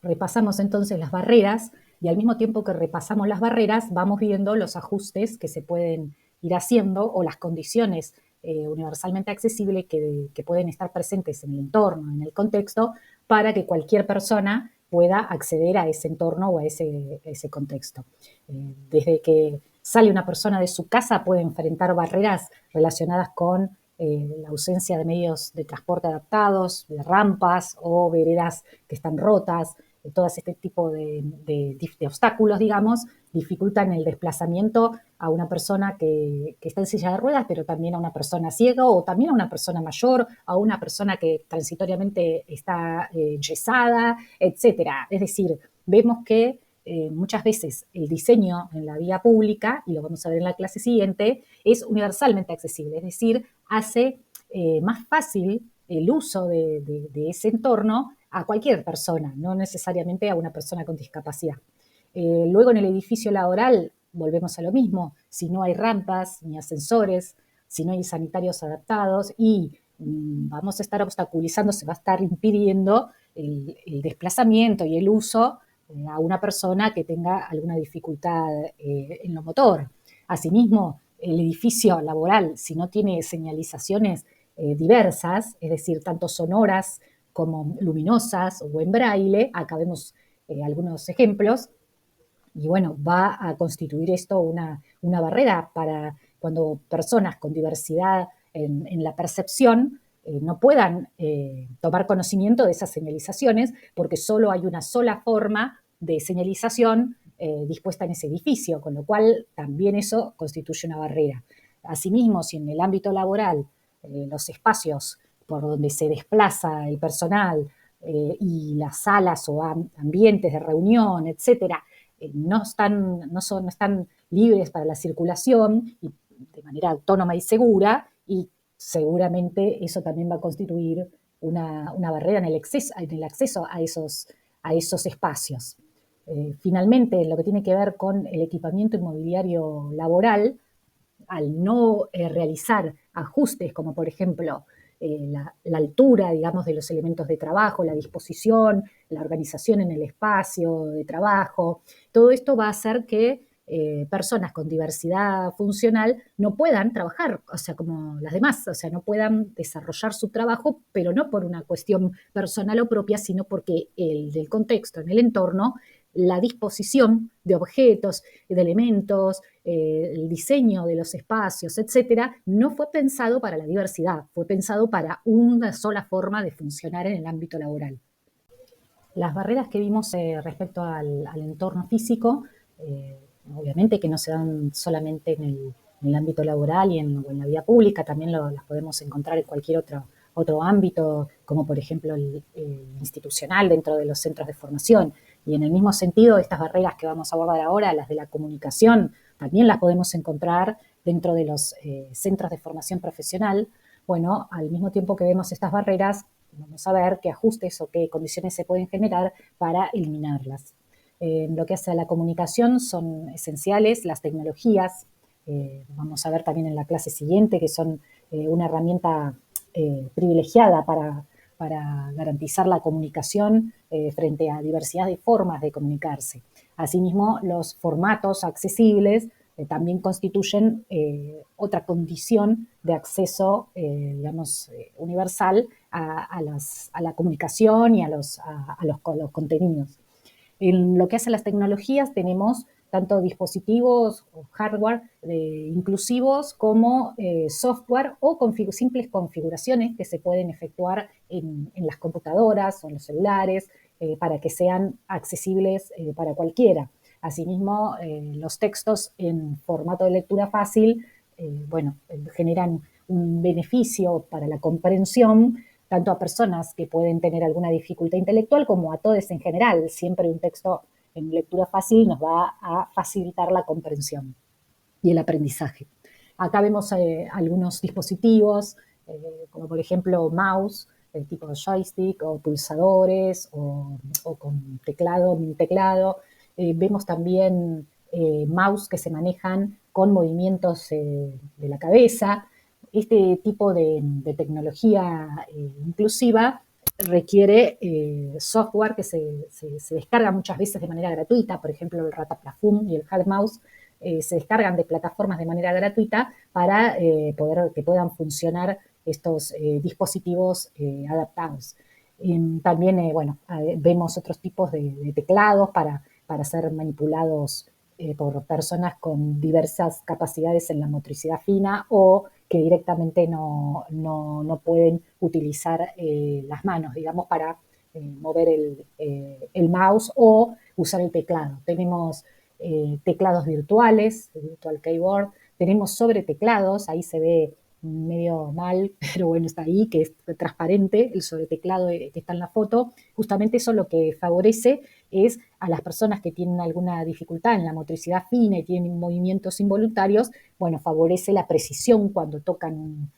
Repasamos entonces las barreras y al mismo tiempo que repasamos las barreras vamos viendo los ajustes que se pueden ir haciendo o las condiciones universalmente accesibles que pueden estar presentes en el entorno, en el contexto, para que cualquier persona pueda acceder a ese entorno o a ese contexto. Desde que sale una persona de su casa puede enfrentar barreras relacionadas con la ausencia de medios de transporte adaptados, de rampas o veredas que están rotas, todo este tipo de obstáculos, digamos, dificultan el desplazamiento a una persona que está en silla de ruedas, pero también a una persona ciega o también a una persona mayor, a una persona que transitoriamente está yesada, etcétera. Es decir, vemos que muchas veces el diseño en la vía pública, y lo vamos a ver en la clase siguiente, es universalmente accesible, es decir, hace más fácil el uso de ese entorno a cualquier persona, no necesariamente a una persona con discapacidad. Luego en el edificio laboral volvemos a lo mismo, si no hay rampas ni ascensores, si no hay sanitarios adaptados y vamos a estar obstaculizando, se va a estar impidiendo el desplazamiento y el uso a una persona que tenga alguna dificultad en lo motor. Asimismo, el edificio laboral, si no tiene señalizaciones diversas, es decir, tanto sonoras como luminosas o en braille, acá vemos algunos ejemplos, y bueno, va a constituir esto una barrera para cuando personas con diversidad en la percepción no puedan tomar conocimiento de esas señalizaciones, porque solo hay una sola forma de señalización dispuesta en ese edificio, con lo cual también eso constituye una barrera. Asimismo, si en el ámbito laboral los espacios por donde se desplaza el personal y las salas o ambientes de reunión, etcétera, no están libres para la circulación y de manera autónoma y segura, y seguramente eso también va a constituir una barrera en el acceso a esos espacios. Finalmente, lo que tiene que ver con el equipamiento inmobiliario laboral, al no realizar ajustes como por ejemplo la altura, digamos, de los elementos de trabajo, la disposición, la organización en el espacio de trabajo, todo esto va a hacer que personas con diversidad funcional no puedan trabajar, o sea, como las demás, o sea, no puedan desarrollar su trabajo, pero no por una cuestión personal o propia, sino porque del contexto, en el entorno, la disposición de objetos, de elementos, el diseño de los espacios, etcétera, no fue pensado para la diversidad, fue pensado para una sola forma de funcionar en el ámbito laboral. Las barreras que vimos respecto al entorno físico, obviamente que no se dan solamente en el ámbito laboral o en la vía pública, también las podemos encontrar en cualquier otro ámbito, como por ejemplo el institucional dentro de los centros de formación. Y en el mismo sentido, estas barreras que vamos a abordar ahora, las de la comunicación, también las podemos encontrar dentro de los centros de formación profesional. Bueno, al mismo tiempo que vemos estas barreras, vamos a ver qué ajustes o qué condiciones se pueden generar para eliminarlas. En lo que hace a la comunicación son esenciales las tecnologías. Vamos a ver también en la clase siguiente que son una herramienta privilegiada para garantizar la comunicación frente a diversidad de formas de comunicarse. Asimismo, los formatos accesibles también constituyen otra condición de acceso, digamos, universal a la comunicación y a los contenidos. En lo que hace a las tecnologías tenemos tanto dispositivos o hardware inclusivos como software o simples configuraciones que se pueden efectuar en las computadoras o en los celulares para que sean accesibles para cualquiera. Asimismo, los textos en formato de lectura fácil, generan un beneficio para la comprensión tanto a personas que pueden tener alguna dificultad intelectual como a todos en general. Siempre un texto en lectura fácil nos va a facilitar la comprensión y el aprendizaje. Acá vemos algunos dispositivos, como por ejemplo mouse, tipo joystick o pulsadores o con teclado, mini teclado. Vemos también mouse que se manejan con movimientos de la cabeza. Este tipo de tecnología inclusiva requiere software que se descarga muchas veces de manera gratuita, por ejemplo el Rataplafum y el HuddMouse se descargan de plataformas de manera gratuita para poder que puedan funcionar estos dispositivos adaptados. También, bueno, vemos otros tipos de teclados para ser manipulados por personas con diversas capacidades en la motricidad fina o que directamente no pueden utilizar las manos, digamos, para mover el mouse o usar el teclado. Tenemos teclados virtuales, el Virtual Keyboard, tenemos sobre teclados, ahí se ve medio mal, pero bueno, está ahí, que es transparente el sobreteclado que está en la foto. Justamente eso lo que favorece es a las personas que tienen alguna dificultad en la motricidad fina y tienen movimientos involuntarios, bueno, favorece la precisión cuando tocan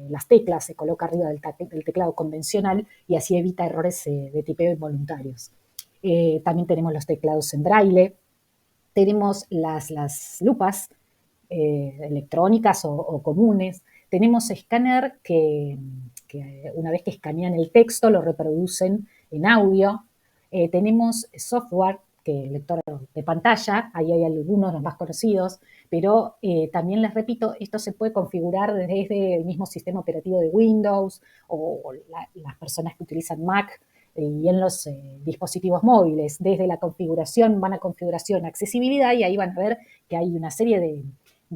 las teclas, se coloca arriba del teclado convencional y así evita errores de tipeo involuntarios. También tenemos los teclados en braille, tenemos las lupas electrónicas o comunes, tenemos escáner que una vez que escanean el texto lo reproducen en audio, tenemos software que lector de pantalla, ahí hay algunos, los más conocidos, pero también les repito, esto se puede configurar desde el mismo sistema operativo de Windows o las personas que utilizan Mac y en los dispositivos móviles. Desde la configuración, van a configuración, accesibilidad y ahí van a ver que hay una serie de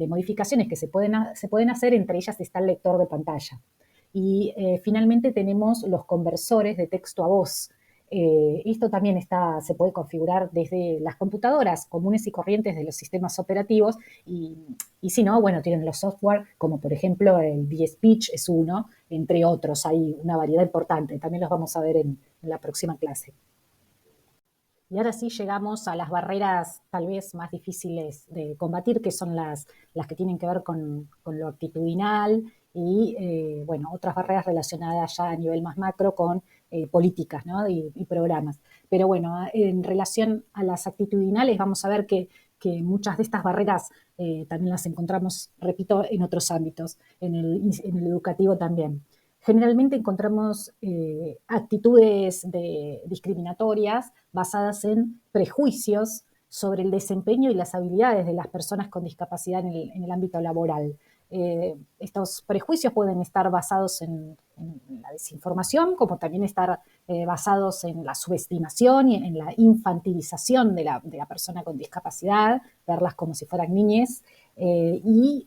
modificaciones que se pueden hacer, entre ellas está el lector de pantalla. Y finalmente tenemos los conversores de texto a voz. Esto también se puede configurar desde las computadoras comunes y corrientes de los sistemas operativos y si no, bueno, tienen los software como por ejemplo el DSpeech es uno, entre otros. Hay una variedad importante, también los vamos a ver en la próxima clase. Y ahora sí llegamos a las barreras tal vez más difíciles de combatir, que son las que tienen que ver con lo actitudinal y, bueno, otras barreras relacionadas ya a nivel más macro con políticas, ¿no? y programas. Pero bueno, en relación a las actitudinales vamos a ver que muchas de estas barreras también las encontramos, repito, en otros ámbitos, en el educativo también. Generalmente encontramos actitudes discriminatorias basadas en prejuicios sobre el desempeño y las habilidades de las personas con discapacidad en el ámbito laboral. Estos prejuicios pueden estar basados en la desinformación, como también estar basados en la subestimación y en la infantilización de la persona con discapacidad, verlas como si fueran niñes, y,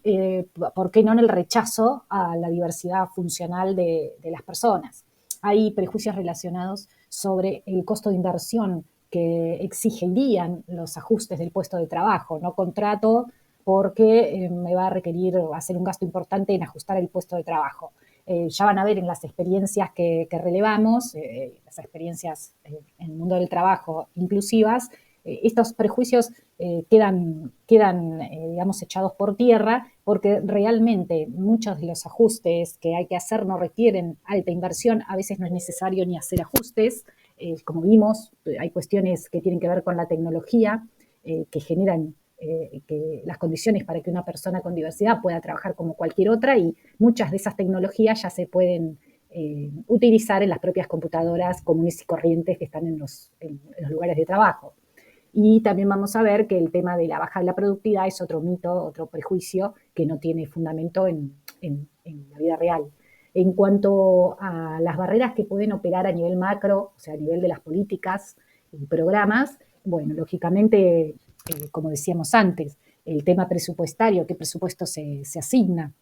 ¿por qué no?, en el rechazo a la diversidad funcional de las personas. Hay prejuicios relacionados sobre el costo de inversión que exigirían los ajustes del puesto de trabajo. No contrato porque me va a requerir hacer un gasto importante en ajustar el puesto de trabajo. Ya van a ver en las experiencias que relevamos, las experiencias en el mundo del trabajo inclusivas, estos prejuicios quedan digamos, echados por tierra porque realmente muchos de los ajustes que hay que hacer no requieren alta inversión, a veces no es necesario ni hacer ajustes, como vimos, hay cuestiones que tienen que ver con la tecnología, que generan que las condiciones para que una persona con diversidad pueda trabajar como cualquier otra y muchas de esas tecnologías ya se pueden utilizar en las propias computadoras comunes y corrientes que están en los lugares de trabajo. Y también vamos a ver que el tema de la baja de la productividad es otro mito, otro prejuicio que no tiene fundamento en la vida real. En cuanto a las barreras que pueden operar a nivel macro, o sea, a nivel de las políticas y programas, bueno, lógicamente, como decíamos antes, el tema presupuestario, qué presupuesto se asigna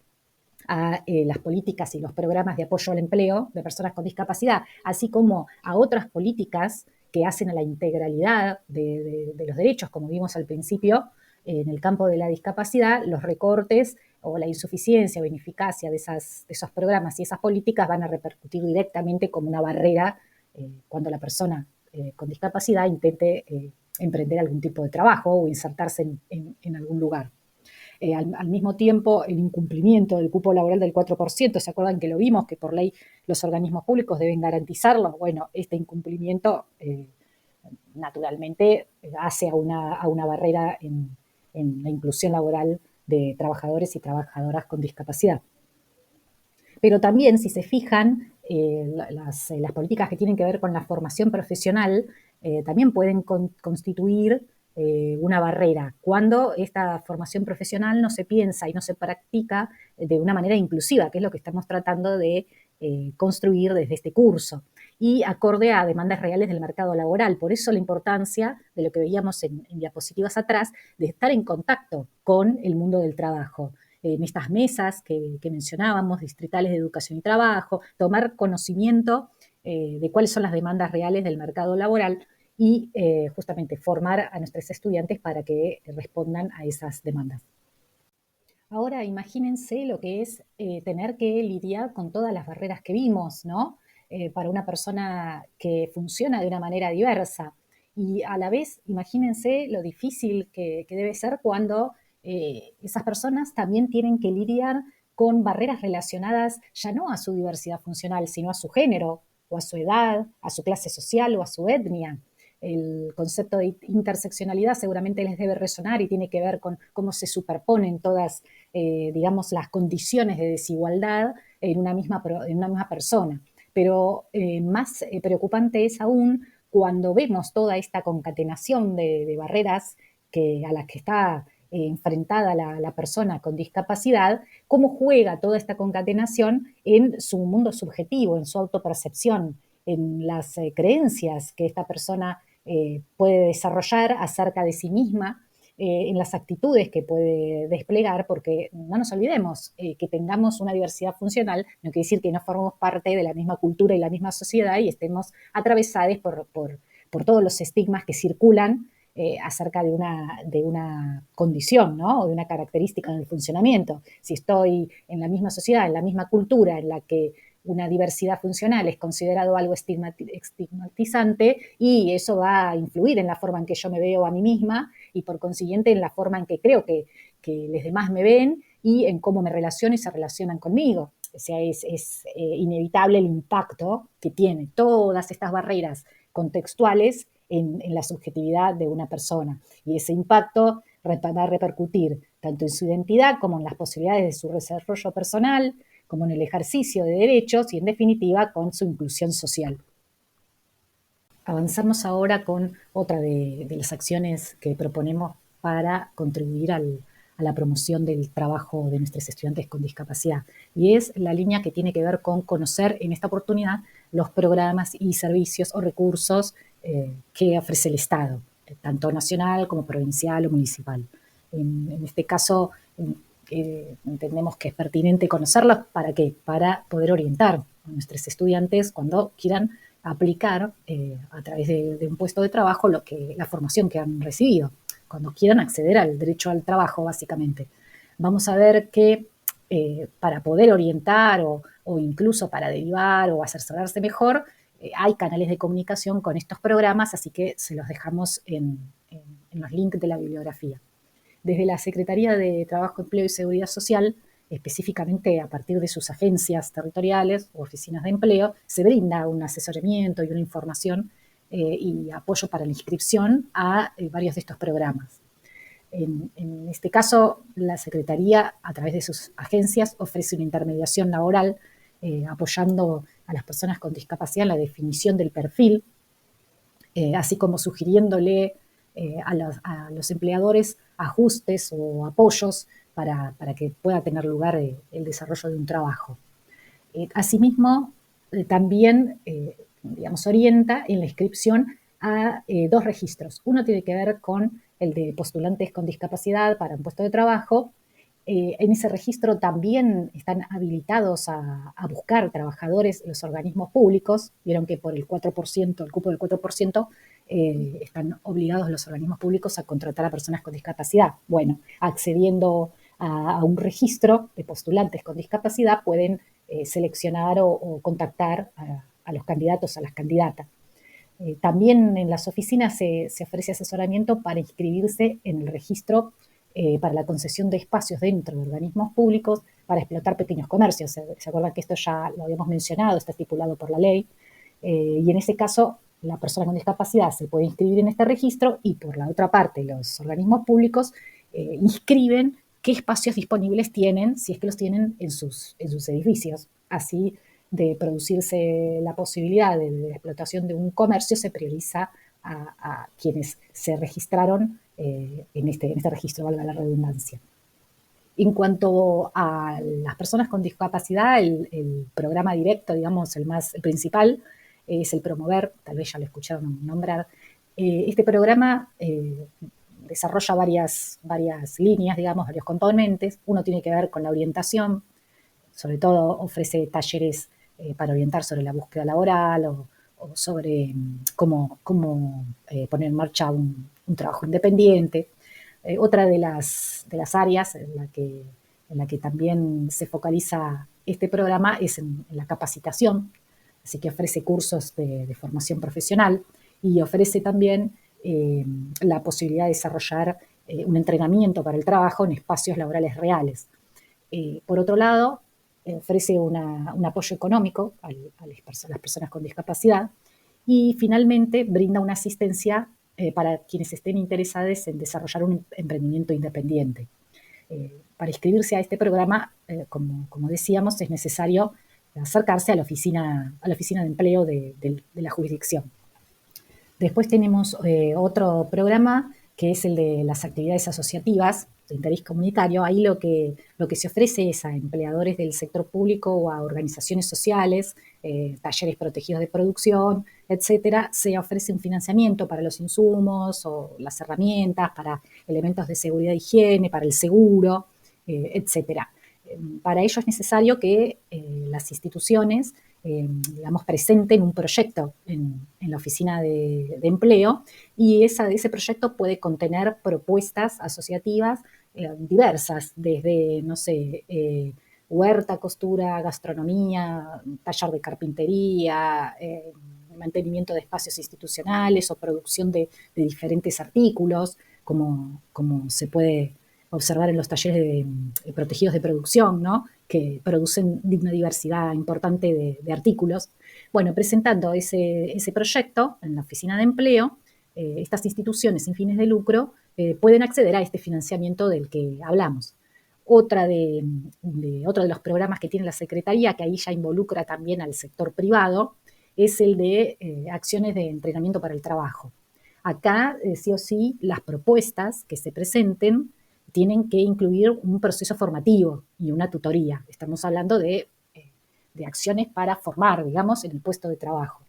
a las políticas y los programas de apoyo al empleo de personas con discapacidad, así como a otras políticas que hacen a la integralidad de los derechos, como vimos al principio, en el campo de la discapacidad, los recortes o la insuficiencia o ineficacia de esos programas y esas políticas van a repercutir directamente como una barrera cuando la persona con discapacidad intente emprender algún tipo de trabajo o insertarse en algún lugar. Al mismo tiempo, el incumplimiento del cupo laboral del 4%, ¿se acuerdan que lo vimos? Que por ley los organismos públicos deben garantizarlo. Bueno, este incumplimiento naturalmente hace a una barrera en en la inclusión laboral de trabajadores y trabajadoras con discapacidad. Pero también, si se fijan, las políticas que tienen que ver con la formación profesional también pueden constituir una barrera cuando esta formación profesional no se piensa y no se practica de una manera inclusiva, que es lo que estamos tratando de construir desde este curso, y acorde a demandas reales del mercado laboral. Por eso la importancia de lo que veíamos en diapositivas atrás, de estar en contacto con el mundo del trabajo en estas mesas que mencionábamos, distritales de educación y trabajo, tomar conocimiento de cuáles son las demandas reales del mercado laboral y justamente formar a nuestros estudiantes para que respondan a esas demandas. Ahora imagínense lo que es tener que lidiar con todas las barreras que vimos, ¿no? Para una persona que funciona de una manera diversa. Y a la vez, imagínense lo difícil que debe ser cuando esas personas también tienen que lidiar con barreras relacionadas ya no a su diversidad funcional, sino a su género, o a su edad, a su clase social o a su etnia. El concepto de interseccionalidad seguramente les debe resonar y tiene que ver con cómo se superponen todas, digamos, las condiciones de desigualdad en una misma persona. Pero más preocupante es aún cuando vemos toda esta concatenación de barreras a las que está enfrentada la persona con discapacidad, cómo juega toda esta concatenación en su mundo subjetivo, en su autopercepción, en las creencias que esta persona puede desarrollar acerca de sí misma, en las actitudes que puede desplegar, porque no nos olvidemos que tengamos una diversidad funcional, no quiere decir que no formemos parte de la misma cultura y la misma sociedad y estemos atravesados por todos los estigmas que circulan acerca de una condición, ¿no? O de una característica en el funcionamiento. Si estoy en la misma sociedad, en la misma cultura en la que una diversidad funcional es considerado algo estigmatizante y eso va a influir en la forma en que yo me veo a mí misma y por consiguiente en la forma en que creo que los demás me ven y en cómo me relaciono y se relacionan conmigo. O sea, es inevitable el impacto que tiene todas estas barreras contextuales en la subjetividad de una persona. Y ese impacto va a repercutir tanto en su identidad como en las posibilidades de su desarrollo personal, como en el ejercicio de derechos y, en definitiva, con su inclusión social. Avanzamos ahora con otra de las acciones que proponemos para contribuir a la promoción del trabajo de nuestros estudiantes con discapacidad. Y es la línea que tiene que ver con conocer en esta oportunidad los programas y servicios o recursos que ofrece el Estado, tanto nacional como provincial o municipal. En este caso, entendemos que es pertinente conocerlos. ¿Para qué? Para poder orientar a nuestros estudiantes cuando quieran aplicar a través de un puesto de trabajo la formación que han recibido, cuando quieran acceder al derecho al trabajo, básicamente. Vamos a ver que para poder orientar o incluso para derivar o asesorarse mejor, hay canales de comunicación con estos programas, así que se los dejamos en los links de la bibliografía. Desde la Secretaría de Trabajo, Empleo y Seguridad Social, específicamente a partir de sus agencias territoriales o oficinas de empleo, se brinda un asesoramiento y una información y apoyo para la inscripción a varios de estos programas. En este caso, la Secretaría, a través de sus agencias, ofrece una intermediación laboral apoyando a las personas con discapacidad en la definición del perfil, así como sugiriéndole a los empleadores ajustes o apoyos para que pueda tener lugar el desarrollo de un trabajo. Asimismo, también, digamos, orienta en la inscripción a dos registros. Uno tiene que ver con el de postulantes con discapacidad para un puesto de trabajo. En ese registro también están habilitados a buscar trabajadores los organismos públicos. Vieron que por el 4%, el cupo del 4%, están obligados los organismos públicos a contratar a personas con discapacidad. Bueno, accediendo a un registro de postulantes con discapacidad pueden seleccionar o contactar a los candidatos, a las candidatas. También en las oficinas se ofrece asesoramiento para inscribirse en el registro para la concesión de espacios dentro de organismos públicos para explotar pequeños comercios. ¿Se acuerdan que esto ya lo habíamos mencionado, está estipulado por la ley? Y en ese caso, la persona con discapacidad se puede inscribir en este registro y por la otra parte, los organismos públicos inscriben qué espacios disponibles tienen, si es que los tienen en sus edificios. Así, de producirse la posibilidad de la explotación de un comercio, se prioriza a quienes se registraron en este registro, valga la redundancia. En cuanto a las personas con discapacidad, el programa directo, digamos, el principal, es el Promover, tal vez ya lo escucharon nombrar. Este programa desarrolla varias líneas, digamos, varios componentes. Uno tiene que ver con la orientación, sobre todo ofrece talleres para orientar sobre la búsqueda laboral o sobre cómo poner en marcha un trabajo independiente. Otra de las áreas en la que también se focaliza este programa es en la capacitación, así que ofrece cursos de formación profesional y ofrece también la posibilidad de desarrollar un entrenamiento para el trabajo en espacios laborales reales. Por otro lado, ofrece un apoyo económico a las personas con discapacidad y finalmente brinda una asistencia para quienes estén interesados en desarrollar un emprendimiento independiente. Para inscribirse a este programa, como decíamos, es necesario acercarse a la oficina de empleo de la jurisdicción. Después tenemos otro programa que es el de las actividades asociativas de interés comunitario. Ahí lo que se ofrece es a empleadores del sector público o a organizaciones sociales, talleres protegidos de producción, etcétera, se ofrece un financiamiento para los insumos o las herramientas, para elementos de seguridad e higiene, para el seguro, etcétera. Para ello es necesario que las instituciones digamos, presenten un proyecto en la oficina de empleo y ese proyecto puede contener propuestas asociativas diversas, desde, no sé, huerta, costura, gastronomía, taller de carpintería, mantenimiento de espacios institucionales o producción de diferentes artículos, como se puede observar en los talleres protegidos de producción, ¿no? Que producen una diversidad importante de artículos. Bueno, presentando ese proyecto en la oficina de empleo, estas instituciones sin fines de lucro pueden acceder a este financiamiento del que hablamos. Otro de los programas que tiene la Secretaría, que ahí ya involucra también al sector privado, es el de acciones de entrenamiento para el trabajo. Acá, sí o sí, las propuestas que se presenten tienen que incluir un proceso formativo y una tutoría. Estamos hablando de acciones para formar, digamos, en el puesto de trabajo.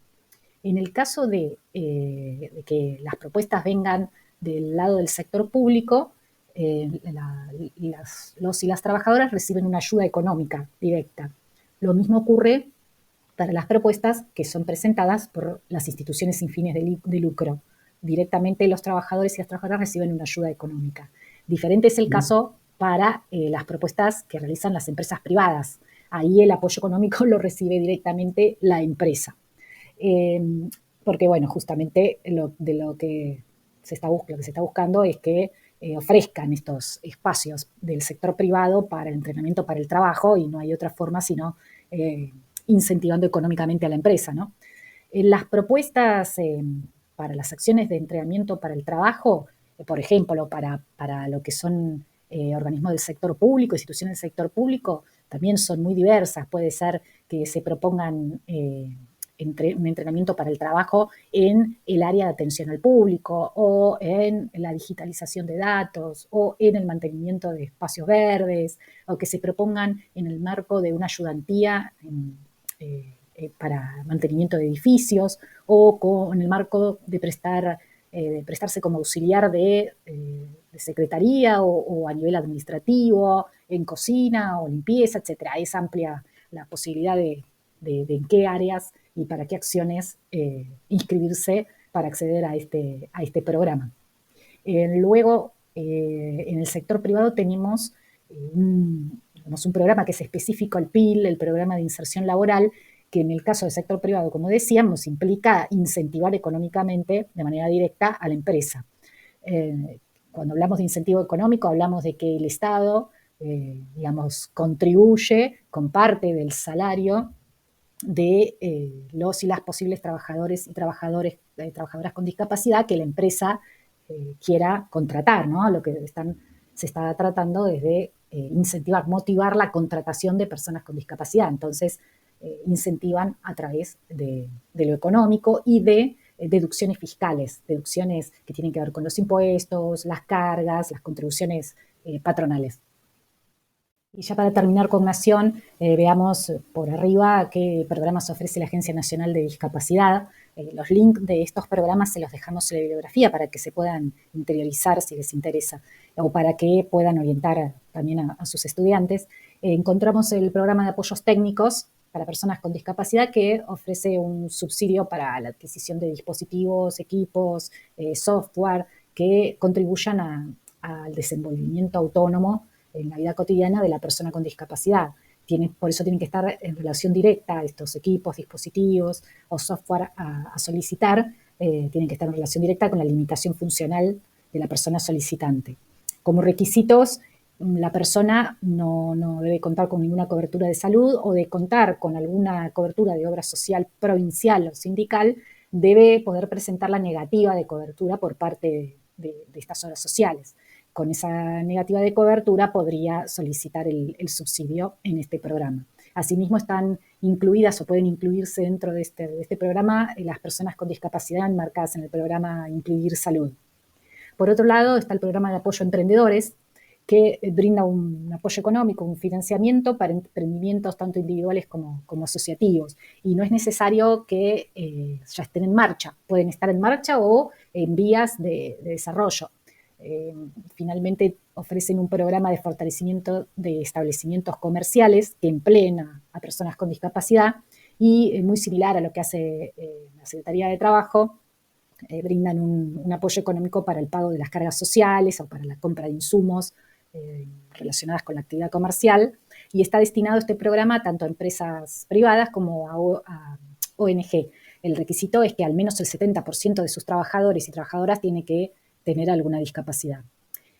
En el caso de que las propuestas vengan del lado del sector público, los y las trabajadoras reciben una ayuda económica directa. Lo mismo ocurre para las propuestas que son presentadas por las instituciones sin fines de lucro. Directamente los trabajadores y las trabajadoras reciben una ayuda económica. Diferente es el caso para las propuestas que realizan las empresas privadas. Ahí el apoyo económico lo recibe directamente la empresa. Porque, bueno, justamente lo que se está buscando es que ofrezcan estos espacios del sector privado para el entrenamiento para el trabajo y no hay otra forma sino incentivando económicamente a la empresa, ¿no? Las propuestas para las acciones de entrenamiento para el trabajo, por ejemplo, para lo que son organismos del sector público, instituciones del sector público, también son muy diversas. Puede ser que se propongan un entrenamiento para el trabajo en el área de atención al público o en la digitalización de datos o en el mantenimiento de espacios verdes o que se propongan en el marco de una ayudantía para mantenimiento de edificios o en el marco de prestarse como auxiliar de secretaría o a nivel administrativo, en cocina o limpieza, etcétera. Es amplia la posibilidad de en qué áreas y para qué acciones inscribirse para acceder a este programa. Luego, en el sector privado tenemos un programa que es específico al PIL, el programa de inserción laboral, que en el caso del sector privado, como decíamos, implica incentivar económicamente de manera directa a la empresa. Cuando hablamos de incentivo económico, hablamos de que el Estado, digamos, contribuye con parte del salario de los y las posibles trabajadores y trabajadoras con discapacidad que la empresa quiera contratar, ¿no? Lo que están se está tratando desde incentivar, motivar la contratación de personas con discapacidad. Entonces, incentivan a través de lo económico y de deducciones fiscales, deducciones que tienen que ver con los impuestos, las cargas, las contribuciones patronales. Y ya para terminar con Nación, veamos por arriba qué programas ofrece la Agencia Nacional de Discapacidad. Los links de estos programas se los dejamos en la bibliografía para que se puedan interiorizar si les interesa o para que puedan orientar también a sus estudiantes. Encontramos el programa de apoyos técnicos para personas con discapacidad que ofrece un subsidio para la adquisición de dispositivos, equipos, software que contribuyan al desenvolvimiento autónomo en la vida cotidiana de la persona con discapacidad. Por eso tienen que estar en relación directa a estos equipos, dispositivos o software a solicitar, tienen que estar en relación directa con la limitación funcional de la persona solicitante. Como requisitos, la persona no debe contar con ninguna cobertura de salud o de contar con alguna cobertura de obra social provincial o sindical, debe poder presentar la negativa de cobertura por parte de estas obras sociales. Con esa negativa de cobertura podría solicitar el subsidio en este programa. Asimismo, están incluidas o pueden incluirse dentro de este programa las personas con discapacidad enmarcadas en el programa Incluir Salud. Por otro lado, está el programa de apoyo a emprendedores, que brinda un apoyo económico, un financiamiento para emprendimientos tanto individuales como asociativos. Y no es necesario que ya estén en marcha, pueden estar en marcha o en vías de desarrollo. Finalmente ofrecen un programa de fortalecimiento de establecimientos comerciales que empleen a personas con discapacidad y muy similar a lo que hace la Secretaría de Trabajo, brindan un apoyo económico para el pago de las cargas sociales o para la compra de insumos relacionadas con la actividad comercial, y está destinado este programa tanto a empresas privadas como a ONG. El requisito es que al menos el 70% de sus trabajadores y trabajadoras tiene que tener alguna discapacidad.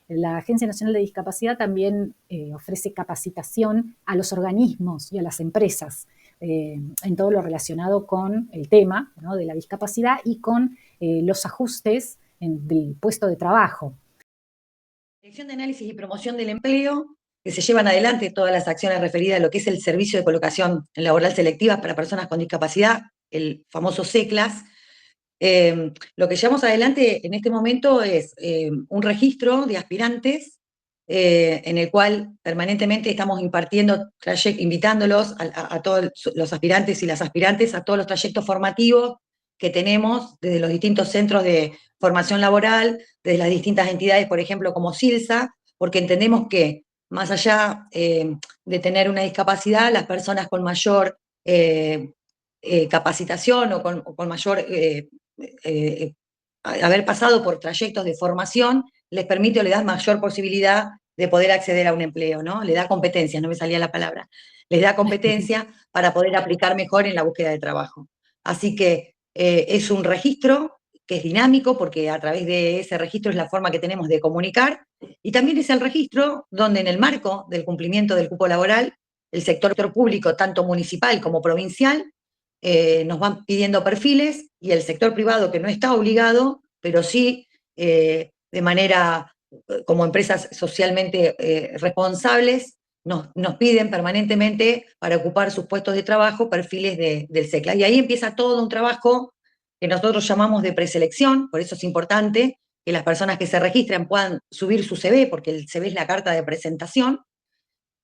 La Agencia Nacional de Discapacidad también ofrece capacitación a los organismos y a las empresas en todo lo relacionado con el tema, ¿no?, de la discapacidad y con los ajustes del puesto de trabajo. Dirección de Análisis y Promoción del Empleo, que se llevan adelante todas las acciones referidas a lo que es el servicio de colocación laboral selectiva para personas con discapacidad, el famoso SECLAS. Lo que llevamos adelante en este momento es un registro de aspirantes en el cual permanentemente estamos invitándolos a todos los aspirantes y las aspirantes a todos los trayectos formativos que tenemos desde los distintos centros de formación laboral, desde las distintas entidades, por ejemplo, como SILSA, porque entendemos que más allá de tener una discapacidad, las personas con mayor capacitación o con mayor haber pasado por trayectos de formación les permite o le da mayor posibilidad de poder acceder a un empleo, ¿no? Le da competencia, no me salía la palabra, les da competencia para poder aplicar mejor en la búsqueda de trabajo. Así que es un registro que es dinámico, porque a través de ese registro es la forma que tenemos de comunicar, y también es el registro donde en el marco del cumplimiento del cupo laboral, el sector público, tanto municipal como provincial, nos van pidiendo perfiles, y el sector privado, que no está obligado, pero sí de manera, como empresas socialmente responsables, nos piden permanentemente para ocupar sus puestos de trabajo perfiles del SECLA. Y ahí empieza todo un trabajo que nosotros llamamos de preselección. Por eso es importante que las personas que se registran puedan subir su CV, porque el CV es la carta de presentación,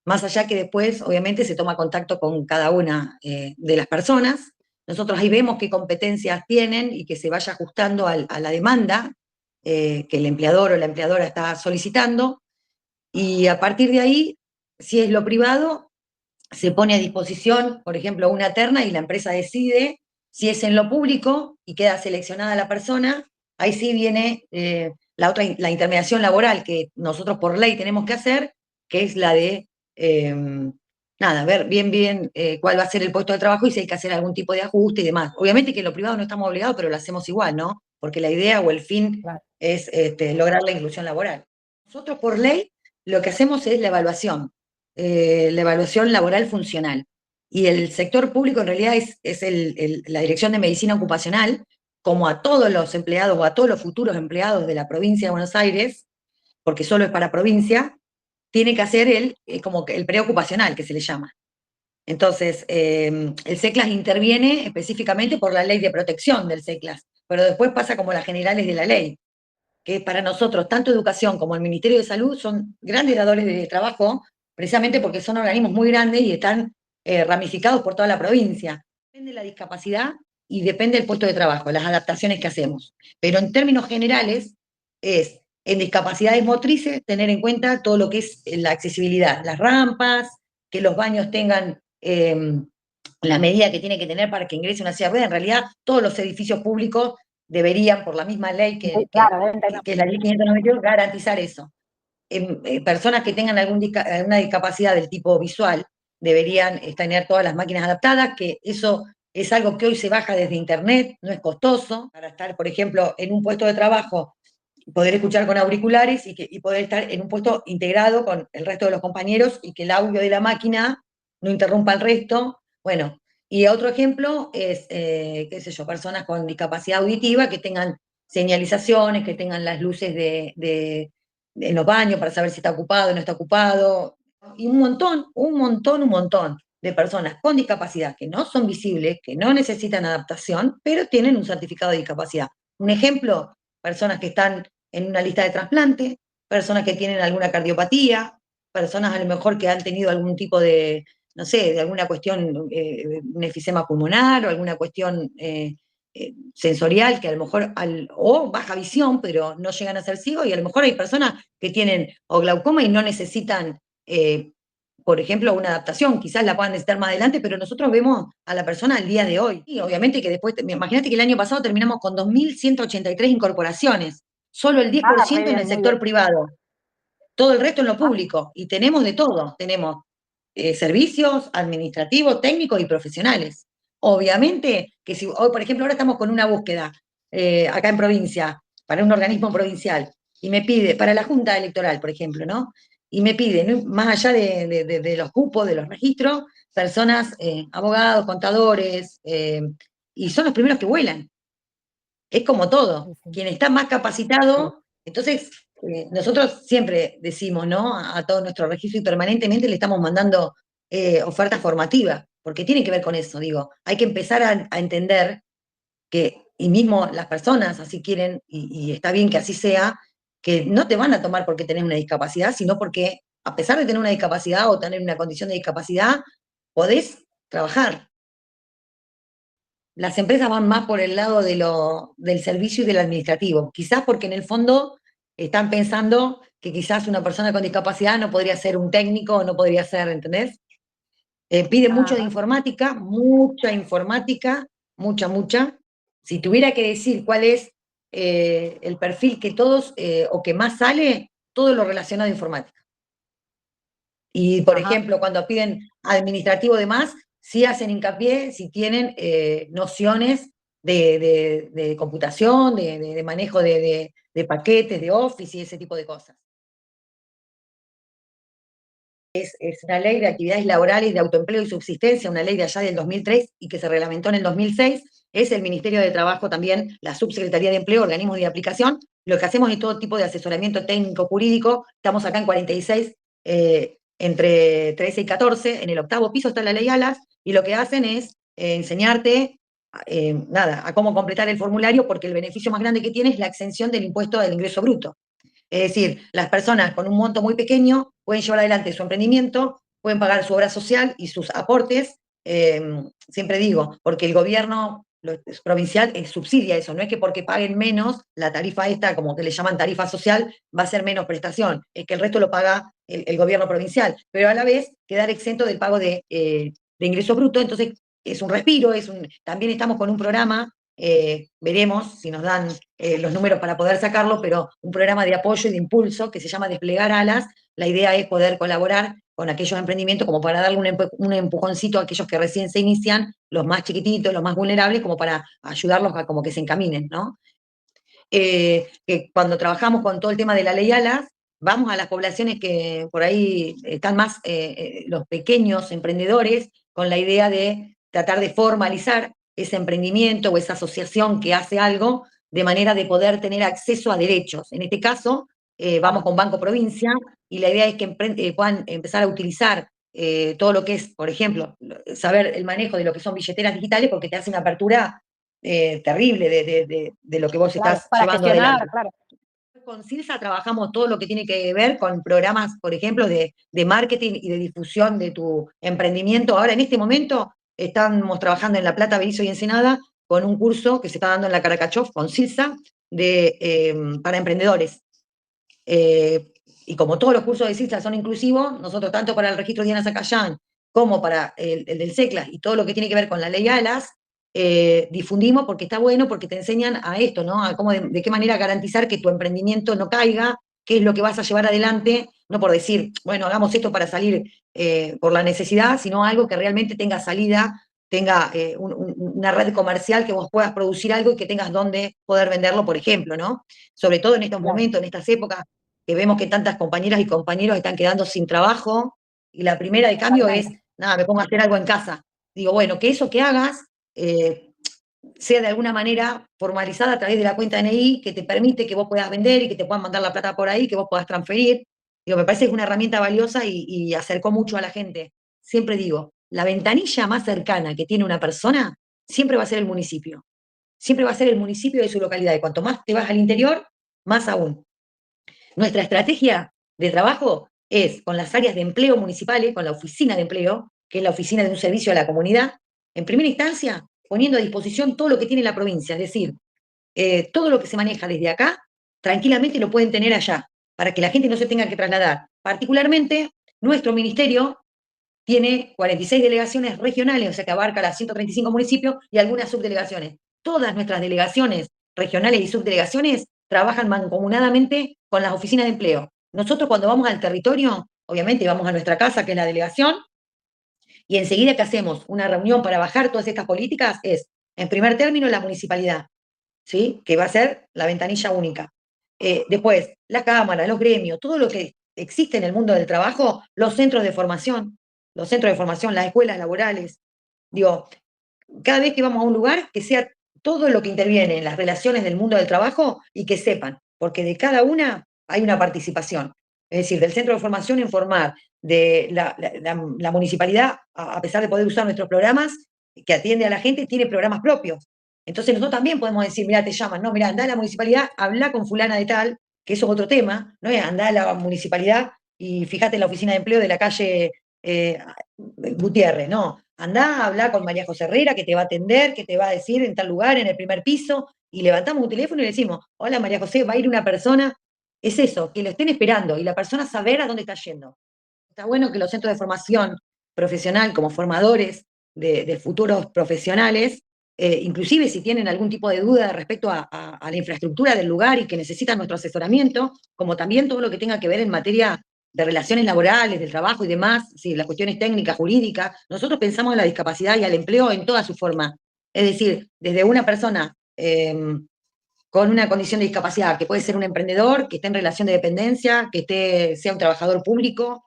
más allá que después, obviamente, se toma contacto con cada una de las personas. Nosotros ahí vemos qué competencias tienen y que se vaya ajustando a la demanda que el empleador o la empleadora está solicitando. Y a partir de ahí, si es lo privado, se pone a disposición, por ejemplo, una terna, y la empresa decide. Si es en lo público y queda seleccionada la persona, ahí sí viene la intermediación laboral que nosotros por ley tenemos que hacer, que es la de ver bien cuál va a ser el puesto de trabajo y si hay que hacer algún tipo de ajuste y demás. Obviamente que en lo privado no estamos obligados, pero lo hacemos igual, ¿no? Porque la idea o el fin es lograr la inclusión laboral. Nosotros por ley lo que hacemos es la evaluación laboral funcional. Y el sector público en realidad es la Dirección de Medicina Ocupacional, como a todos los empleados o a todos los futuros empleados de la provincia de Buenos Aires, porque solo es para provincia, tiene que hacer como que el preocupacional, que se le llama. Entonces, el SECLAS interviene específicamente por la ley de protección del SECLAS, pero después pasa como las generales de la ley, que para nosotros, tanto Educación como el Ministerio de Salud, son grandes dadores de trabajo, precisamente porque son organismos muy grandes y están ramificados por toda la provincia. Depende de la discapacidad y depende del puesto de trabajo, las adaptaciones que hacemos. Pero en términos generales, es en discapacidades motrices tener en cuenta todo lo que es la accesibilidad, las rampas, que los baños tengan la medida que tiene que tener para que ingrese una silla de ruedas. En realidad, todos los edificios públicos deberían, por la misma ley Claro, deben tener. que es la ley 592, garantizar eso. Personas que tengan alguna discapacidad del tipo visual deberían tener todas las máquinas adaptadas, que eso es algo que hoy se baja desde internet, no es costoso, para estar, por ejemplo, en un puesto de trabajo, poder escuchar con auriculares y poder estar en un puesto integrado con el resto de los compañeros y que el audio de la máquina no interrumpa el resto. Bueno, y otro ejemplo es, qué sé yo, personas con discapacidad auditiva que tengan señalizaciones, que tengan las luces en los baños para saber si está ocupado o no está ocupado, y un montón de personas con discapacidad que no son visibles, que no necesitan adaptación, pero tienen un certificado de discapacidad. Un ejemplo, personas que están en una lista de trasplante, personas que tienen alguna cardiopatía, personas a lo mejor que han tenido algún tipo de, no sé, de alguna cuestión, un efisema pulmonar o alguna cuestión sensorial que a lo mejor, o baja visión, pero no llegan a ser ciegos, y a lo mejor hay personas que tienen o glaucoma y no necesitan, por ejemplo, una adaptación, quizás la puedan necesitar más adelante, pero nosotros vemos a la persona al día de hoy. Y obviamente que después, imagínate que el año pasado terminamos con 2.183 incorporaciones, solo el Ah, 10% re en bien, el muy sector bien. privado, todo el resto en lo Ah, público, y tenemos de todo, tenemos servicios administrativos, técnicos y profesionales. Obviamente que si hoy, por ejemplo, ahora estamos con una búsqueda acá en provincia, para un organismo provincial, y me pide, para la Junta Electoral, por ejemplo, ¿no? Y me pide, ¿no? Más allá de los cupos, de los registros, personas, abogados, contadores, y son los primeros que vuelan. Es como todo. sí, sí, Quien está más sí. capacitado, entonces nosotros siempre decimos, ¿no? A todo nuestro registro y permanentemente le estamos mandando ofertas formativas, porque tiene que ver con eso, digo. Hay que empezar a entender que, y mismo las personas así quieren, y está bien que así sea, que no te van a tomar porque tenés una discapacidad, sino porque a pesar de tener una discapacidad o tener una condición de discapacidad, podés trabajar. Las empresas van más por el lado del servicio y del administrativo, quizás porque en el fondo están pensando que quizás una persona con discapacidad no podría ser un técnico, no podría ser, ¿entendés? Pide mucho de Ajá. informática, mucha informática, mucha. Si tuviera que decir cuál es el perfil que todos, o que más sale, todo lo relacionado a informática. Y, por Ajá. ejemplo, cuando piden administrativo de más, sí hacen hincapié si tienen nociones de computación, de manejo de paquetes, de Office y ese tipo de cosas. Es una ley de actividades laborales de autoempleo y subsistencia, una ley de allá del 2003 y que se reglamentó en el 2006. Es el Ministerio de Trabajo también, la Subsecretaría de Empleo, organismos de aplicación. Lo que hacemos es todo tipo de asesoramiento técnico, jurídico. Estamos acá en 46, entre 13 y 14. En el 8º piso está la ley ALAS y lo que hacen es enseñarte nada, a cómo completar el formulario, porque el beneficio más grande que tiene es la exención del impuesto del ingreso bruto. Es decir, las personas con un monto muy pequeño pueden llevar adelante su emprendimiento, pueden pagar su obra social y sus aportes, siempre digo, porque el gobierno provincial subsidia eso, no es que porque paguen menos la tarifa esta, como que le llaman tarifa social, va a ser menos prestación, es que el resto lo paga el gobierno provincial, pero a la vez quedar exento del pago de ingreso bruto, entonces es un respiro, también estamos con un programa, veremos si nos dan los números para poder sacarlo, pero un programa de apoyo y de impulso que se llama Desplegar Alas. La idea es poder colaborar con aquellos emprendimientos como para darle un empujoncito a aquellos que recién se inician, los más chiquititos, los más vulnerables, como para ayudarlos a como que se encaminen, ¿no? Que cuando trabajamos con todo el tema de la ley Alas, vamos a las poblaciones que por ahí están más, los pequeños emprendedores, con la idea de tratar de formalizar ese emprendimiento o esa asociación que hace algo de manera de poder tener acceso a derechos. En este caso, vamos con Banco Provincia, y la idea es que puedan empezar a utilizar todo lo que es, por ejemplo, saber el manejo de lo que son billeteras digitales, porque te hace una apertura terrible de lo que vos Claro, estás para llevando gestionar, adelante. claro. Con Silsa trabajamos todo lo que tiene que ver con programas, por ejemplo, de marketing y de difusión de tu emprendimiento. Ahora, en este momento, estamos trabajando en La Plata, Berizo y Ensenada con un curso que se está dando en la Caracachov con Silsa para emprendedores. Y como todos los cursos de Silsa son inclusivos, nosotros tanto para el registro Diana Zacayán como para el del CECLAS y todo lo que tiene que ver con la ley ALAS, difundimos porque está bueno, porque te enseñan a esto, ¿no? A cómo de qué manera garantizar que tu emprendimiento no caiga, qué es lo que vas a llevar adelante, no por decir, bueno, hagamos esto para salir por la necesidad, sino algo que realmente tenga salida, tenga una red comercial que vos puedas producir algo y que tengas dónde poder venderlo, por ejemplo, ¿no? Sobre todo en estos Claro, momentos, en estas épocas, que vemos que tantas compañeras y compañeros están quedando sin trabajo, y la primera de cambio es, totalmente. nada, me pongo a hacer algo en casa. Digo, bueno, que eso que hagas sea de alguna manera formalizada a través de la cuenta DNI, que te permite que vos puedas vender y que te puedan mandar la plata por ahí, que vos puedas transferir. Digo, me parece que es una herramienta valiosa y acercó mucho a la gente. Siempre digo, la ventanilla más cercana que tiene una persona siempre va a ser el municipio. Siempre va a ser el municipio de su localidad. Y cuanto más te vas al interior, más aún. Nuestra estrategia de trabajo es con las áreas de empleo municipales, con la oficina de empleo, que es la oficina de un servicio a la comunidad, en primera instancia, poniendo a disposición todo lo que tiene la provincia, es decir, todo lo que se maneja desde acá, tranquilamente lo pueden tener allá, para que la gente no se tenga que trasladar. Particularmente, nuestro ministerio tiene 46 delegaciones regionales, o sea que abarca las 135 municipios y algunas subdelegaciones. Todas nuestras delegaciones regionales y subdelegaciones trabajan mancomunadamente con las oficinas de empleo. Nosotros cuando vamos al territorio, obviamente vamos a nuestra casa, que es la delegación, y enseguida que hacemos una reunión para bajar todas estas políticas es, en primer término, la municipalidad, ¿sí? Que va a ser la ventanilla única. Después, la Cámara, los gremios, todo lo que existe en el mundo del trabajo, los centros de formación, las escuelas laborales. Digo, cada vez que vamos a un lugar, que sea todo lo que interviene en las relaciones del mundo del trabajo y que sepan, porque de cada una hay una participación. Es decir, del centro de formación informar, de la municipalidad, a pesar de poder usar nuestros programas, que atiende a la gente, tiene programas propios. Entonces nosotros también podemos decir, mira, te llaman, no, mira, anda a la municipalidad, habla con fulana de tal, que eso es otro tema, no es andar a la municipalidad y fíjate en la oficina de empleo de la calle Gutiérrez, no. Andá a hablar con María José Herrera, que te va a atender, que te va a decir en tal lugar, en el primer piso, y levantamos un teléfono y le decimos, hola María José, va a ir una persona. Es eso, que lo estén esperando y la persona saber a dónde está yendo. Está bueno que los centros de formación profesional, como formadores de futuros profesionales, inclusive si tienen algún tipo de duda respecto a la infraestructura del lugar y que necesitan nuestro asesoramiento, como también todo lo que tenga que ver en materia de relaciones laborales, del trabajo y demás, sí, las cuestiones técnicas, jurídicas, nosotros pensamos en la discapacidad y al empleo en toda su forma. Es decir, desde una persona con una condición de discapacidad, que puede ser un emprendedor, que esté en relación de dependencia, que sea un trabajador público,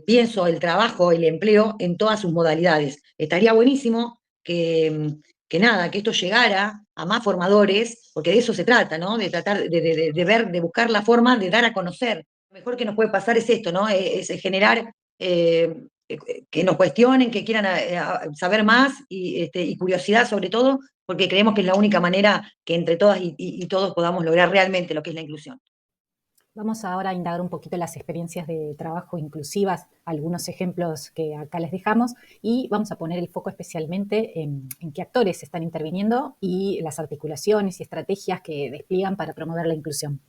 pienso el trabajo, el empleo en todas sus modalidades. Estaría buenísimo que nada, que esto llegara a más formadores, porque de eso se trata, ¿no? De tratar de ver, de buscar la forma de dar a conocer. Lo mejor que nos puede pasar es esto, ¿no? Es generar que nos cuestionen, que quieran saber más y curiosidad sobre todo, porque creemos que es la única manera que entre todas y todos podamos lograr realmente lo que es la inclusión. Vamos ahora a indagar un poquito en las experiencias de trabajo inclusivas, algunos ejemplos que acá les dejamos, y vamos a poner el foco especialmente en qué actores están interviniendo y las articulaciones y estrategias que despliegan para promover la inclusión.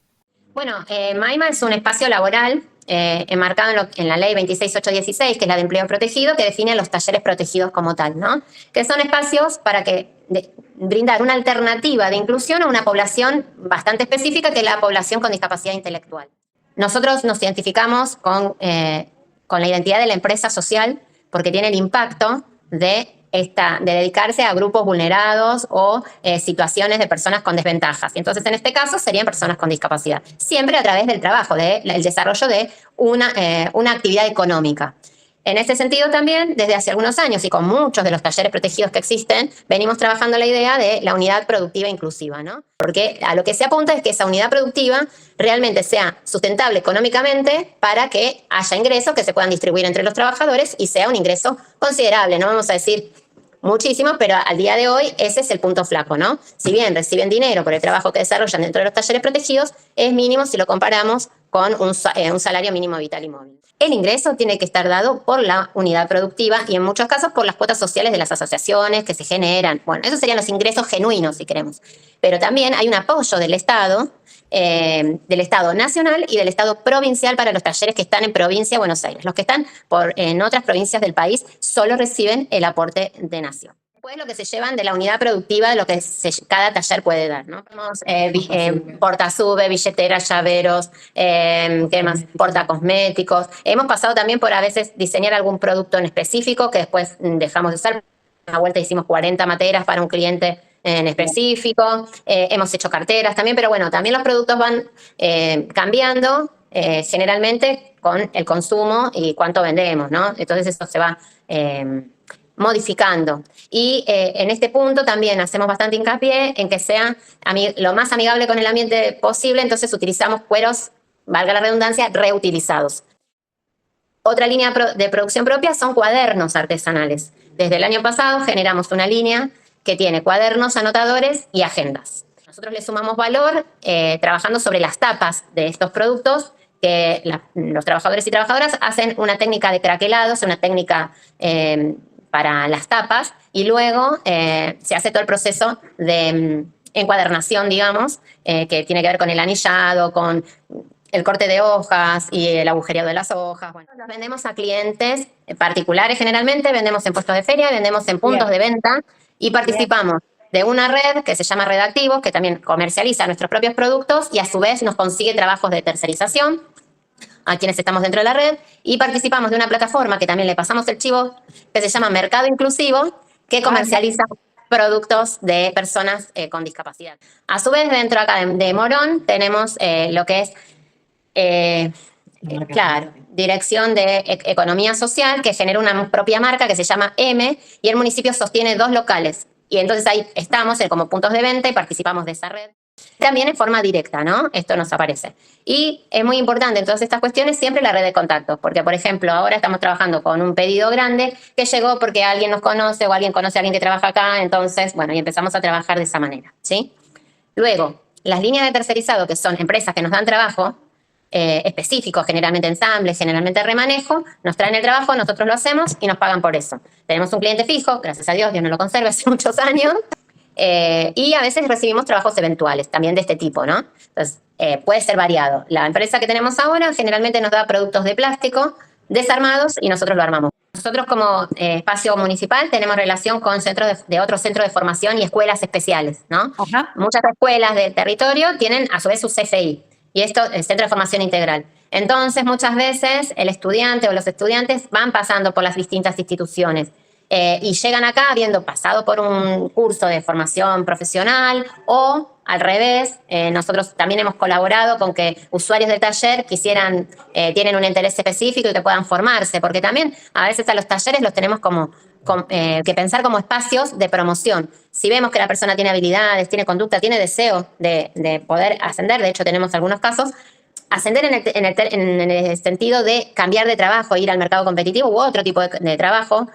Bueno, MAIMA es un espacio laboral enmarcado en la ley 26816, que es la de empleo protegido, que define los talleres protegidos como tal, ¿no? Que son espacios para brindar una alternativa de inclusión a una población bastante específica, que es la población con discapacidad intelectual. Nosotros nos identificamos con la identidad de la empresa social porque tiene el impacto de dedicarse a grupos vulnerados o situaciones de personas con desventajas. Y entonces, en este caso, serían personas con discapacidad. Siempre a través del trabajo, del desarrollo de una actividad económica. En este sentido también, desde hace algunos años y con muchos de los talleres protegidos que existen, venimos trabajando la idea de la unidad productiva inclusiva, ¿no? Porque a lo que se apunta es que esa unidad productiva realmente sea sustentable económicamente para que haya ingresos que se puedan distribuir entre los trabajadores y sea un ingreso considerable, no vamos a decir muchísimo, pero al día de hoy ese es el punto flaco, ¿no? Si bien reciben dinero por el trabajo que desarrollan dentro de los talleres protegidos, es mínimo si lo comparamos con un salario mínimo vital y móvil. El ingreso tiene que estar dado por la unidad productiva y en muchos casos por las cuotas sociales de las asociaciones que se generan. Bueno, esos serían los ingresos genuinos, si queremos. Pero también hay un apoyo del Estado nacional y del Estado provincial para los talleres que están en provincia de Buenos Aires. Los que están en otras provincias del país solo reciben el aporte de nación. Después lo que se llevan de la unidad productiva de lo que cada taller puede dar, ¿no? Tenemos portasube, billeteras, llaveros, ¿qué más? Portacosméticos. Hemos pasado también por a veces diseñar algún producto en específico que después dejamos de usar. Una vuelta hicimos 40 materas para un cliente en específico. Hemos hecho carteras también, pero bueno, también los productos van cambiando generalmente con el consumo y cuánto vendemos, ¿no? Entonces eso se va modificando. Y en este punto también hacemos bastante hincapié en que sea lo más amigable con el ambiente posible, entonces utilizamos cueros, valga la redundancia, reutilizados. Otra línea de producción propia son cuadernos artesanales. Desde el año pasado generamos una línea que tiene cuadernos, anotadores y agendas. Nosotros le sumamos valor trabajando sobre las tapas de estos productos, que los trabajadores y trabajadoras hacen una técnica de craquelado, es una técnica para las tapas, y luego se hace todo el proceso de encuadernación, digamos, que tiene que ver con el anillado, con el corte de hojas y el agujereado de las hojas. Bueno, los vendemos a clientes particulares generalmente, vendemos en puestos de feria, vendemos en puntos de venta y participamos de una red que se llama Red Activos, que también comercializa nuestros propios productos y a su vez nos consigue trabajos de tercerización a quienes estamos dentro de la red, y participamos de una plataforma que también le pasamos el chivo, que se llama Mercado Inclusivo, que comercializa productos de personas con discapacidad. A su vez, dentro acá de Morón tenemos lo que es Dirección de Economía Social, que genera una propia marca que se llama M, y el municipio sostiene 2 locales. Y entonces ahí estamos como puntos de venta y participamos de esa red. También en forma directa, ¿no? Esto nos aparece. Y es muy importante en todas estas cuestiones siempre la red de contactos, porque, por ejemplo, ahora estamos trabajando con un pedido grande que llegó porque alguien nos conoce o alguien conoce a alguien que trabaja acá, entonces, bueno, y empezamos a trabajar de esa manera, ¿sí? Luego, las líneas de tercerizado, que son empresas que nos dan trabajo específicos, generalmente ensambles, generalmente remanejo, nos traen el trabajo, nosotros lo hacemos y nos pagan por eso. Tenemos un cliente fijo, gracias a Dios no lo conserva hace muchos años, y a veces recibimos trabajos eventuales, también de este tipo, ¿no? Entonces, puede ser variado. La empresa que tenemos ahora generalmente nos da productos de plástico desarmados y nosotros lo armamos. Nosotros como espacio municipal tenemos relación con centros de otros centros de formación y escuelas especiales, ¿no? Ajá. Muchas escuelas del territorio tienen a su vez su CFI, y esto es el Centro de Formación Integral. Entonces, muchas veces el estudiante o los estudiantes van pasando por las distintas instituciones y llegan acá habiendo pasado por un curso de formación profesional o al revés. Nosotros también hemos colaborado con que usuarios del taller tienen un interés específico y que puedan formarse, porque también a veces a los talleres los tenemos que pensar como espacios de promoción. Si vemos que la persona tiene habilidades, tiene conducta, tiene deseo de poder ascender, de hecho tenemos algunos casos, ascender en el sentido de cambiar de trabajo, ir al mercado competitivo u otro tipo de trabajo,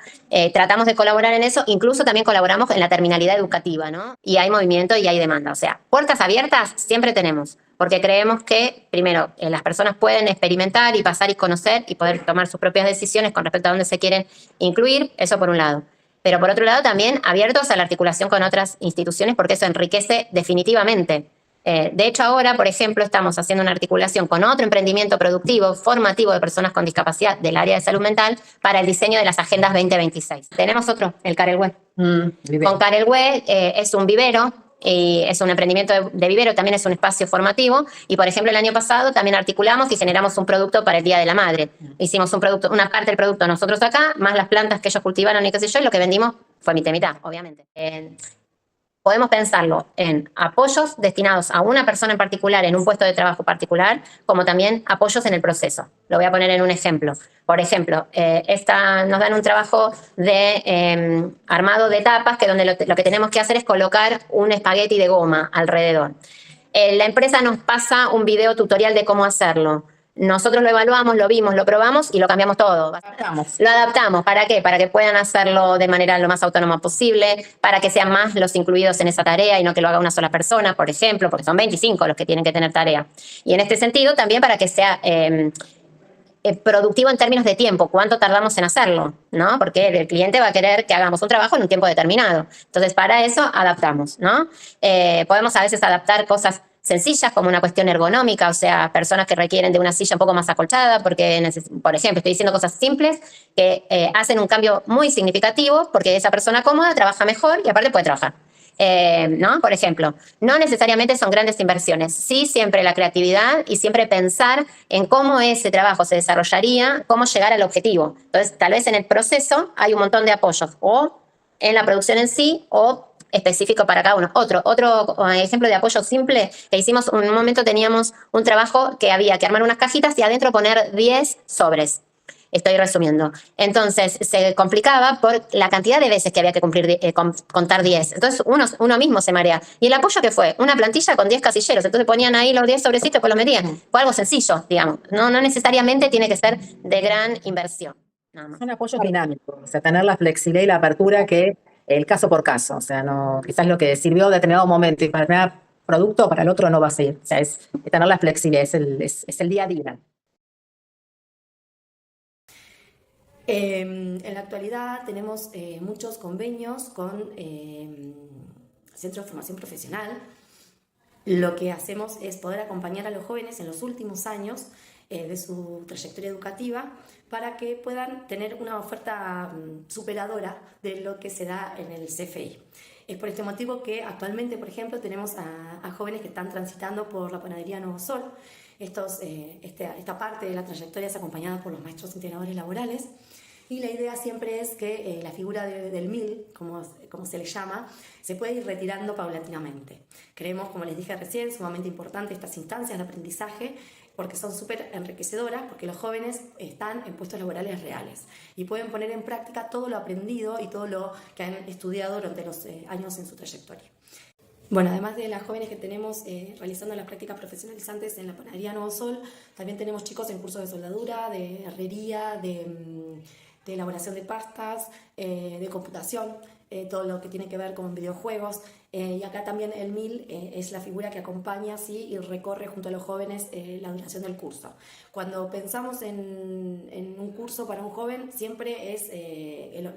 tratamos de colaborar en eso, incluso también colaboramos en la terminalidad educativa, ¿no? Y hay movimiento y hay demanda, o sea, puertas abiertas siempre tenemos, porque creemos que, primero, las personas pueden experimentar y pasar y conocer y poder tomar sus propias decisiones con respecto a dónde se quieren incluir, eso por un lado. Pero por otro lado también abiertos a la articulación con otras instituciones, porque eso enriquece definitivamente. De hecho, ahora, por ejemplo, estamos haciendo una articulación con otro emprendimiento productivo, formativo de personas con discapacidad del área de salud mental para el diseño de las agendas 2026. Tenemos otro, el Carelhue. Con Carelhue es un vivero, y es un emprendimiento de vivero, también es un espacio formativo. Y, por ejemplo, el año pasado también articulamos y generamos un producto para el Día de la Madre. Hicimos un producto, una parte del producto nosotros acá, más las plantas que ellos cultivaron y qué sé yo, y lo que vendimos fue mitad y mitad, obviamente. podemos pensarlo en apoyos destinados a una persona en particular, en un puesto de trabajo particular, como también apoyos en el proceso. Lo voy a poner en un ejemplo. Por ejemplo, nos dan un trabajo de armado de tapas, que donde lo que tenemos que hacer es colocar un espagueti de goma alrededor. La empresa nos pasa un video tutorial de cómo hacerlo. Nosotros lo evaluamos, lo vimos, lo probamos y lo cambiamos todo. Lo adaptamos. ¿Para qué? Para que puedan hacerlo de manera lo más autónoma posible, para que sean más los incluidos en esa tarea y no que lo haga una sola persona, por ejemplo, porque son 25 los que tienen que tener tarea. Y en este sentido también para que sea productivo en términos de tiempo, cuánto tardamos en hacerlo, ¿no? Porque el cliente va a querer que hagamos un trabajo en un tiempo determinado. Entonces, para eso adaptamos, ¿no? Podemos a veces adaptar cosas sencillas como una cuestión ergonómica, o sea, personas que requieren de una silla un poco más acolchada, porque, por ejemplo, estoy diciendo cosas simples que hacen un cambio muy significativo porque esa persona cómoda trabaja mejor y aparte puede trabajar. ¿No? Por ejemplo, no necesariamente son grandes inversiones, sí siempre la creatividad y siempre pensar en cómo ese trabajo se desarrollaría, cómo llegar al objetivo. Entonces, tal vez en el proceso hay un montón de apoyos, o en la producción en sí, o específico para cada uno. Otro ejemplo de apoyo simple que hicimos, en un momento teníamos un trabajo que había que armar unas cajitas y adentro poner 10 sobres. Estoy resumiendo. Entonces, se complicaba por la cantidad de veces que había que contar 10. Entonces, uno mismo se marea. ¿Y el apoyo qué fue? Una plantilla con 10 casilleros. Entonces, ponían ahí los 10 sobrecitos y pues los metían. Fue algo sencillo, digamos. No necesariamente tiene que ser de gran inversión. Nada más. Son apoyos dinámicos, o sea, tener la flexibilidad y la apertura que el caso por caso. O sea, no, quizás lo que sirvió de determinado momento y para determinado producto, para el otro no va a seguir. O sea, es tener la flexibilidad, es el día a día. En la actualidad tenemos muchos convenios con centros de formación profesional. Lo que hacemos es poder acompañar a los jóvenes en los últimos años de su trayectoria educativa para que puedan tener una oferta superadora de lo que se da en el CFI. Es por este motivo que actualmente, por ejemplo, tenemos a jóvenes que están transitando por la Panadería Nuevo Sol. Esta parte de la trayectoria es acompañada por los maestros integradores laborales. Y la idea siempre es que la figura del MIL, como se le llama, se puede ir retirando paulatinamente. Creemos, como les dije recién, sumamente importante estas instancias de aprendizaje porque son súper enriquecedoras, porque los jóvenes están en puestos laborales reales y pueden poner en práctica todo lo aprendido y todo lo que han estudiado durante los años en su trayectoria. Bueno, además de las jóvenes que tenemos realizando las prácticas profesionalizantes en la Panadería Nuevo Sol, también tenemos chicos en cursos de soldadura, de herrería, de elaboración de pastas, de computación, todo lo que tiene que ver con videojuegos. Y acá también el MIL es la figura que acompaña ¿sí? y recorre junto a los jóvenes la duración del curso. Cuando pensamos en un curso para un joven, siempre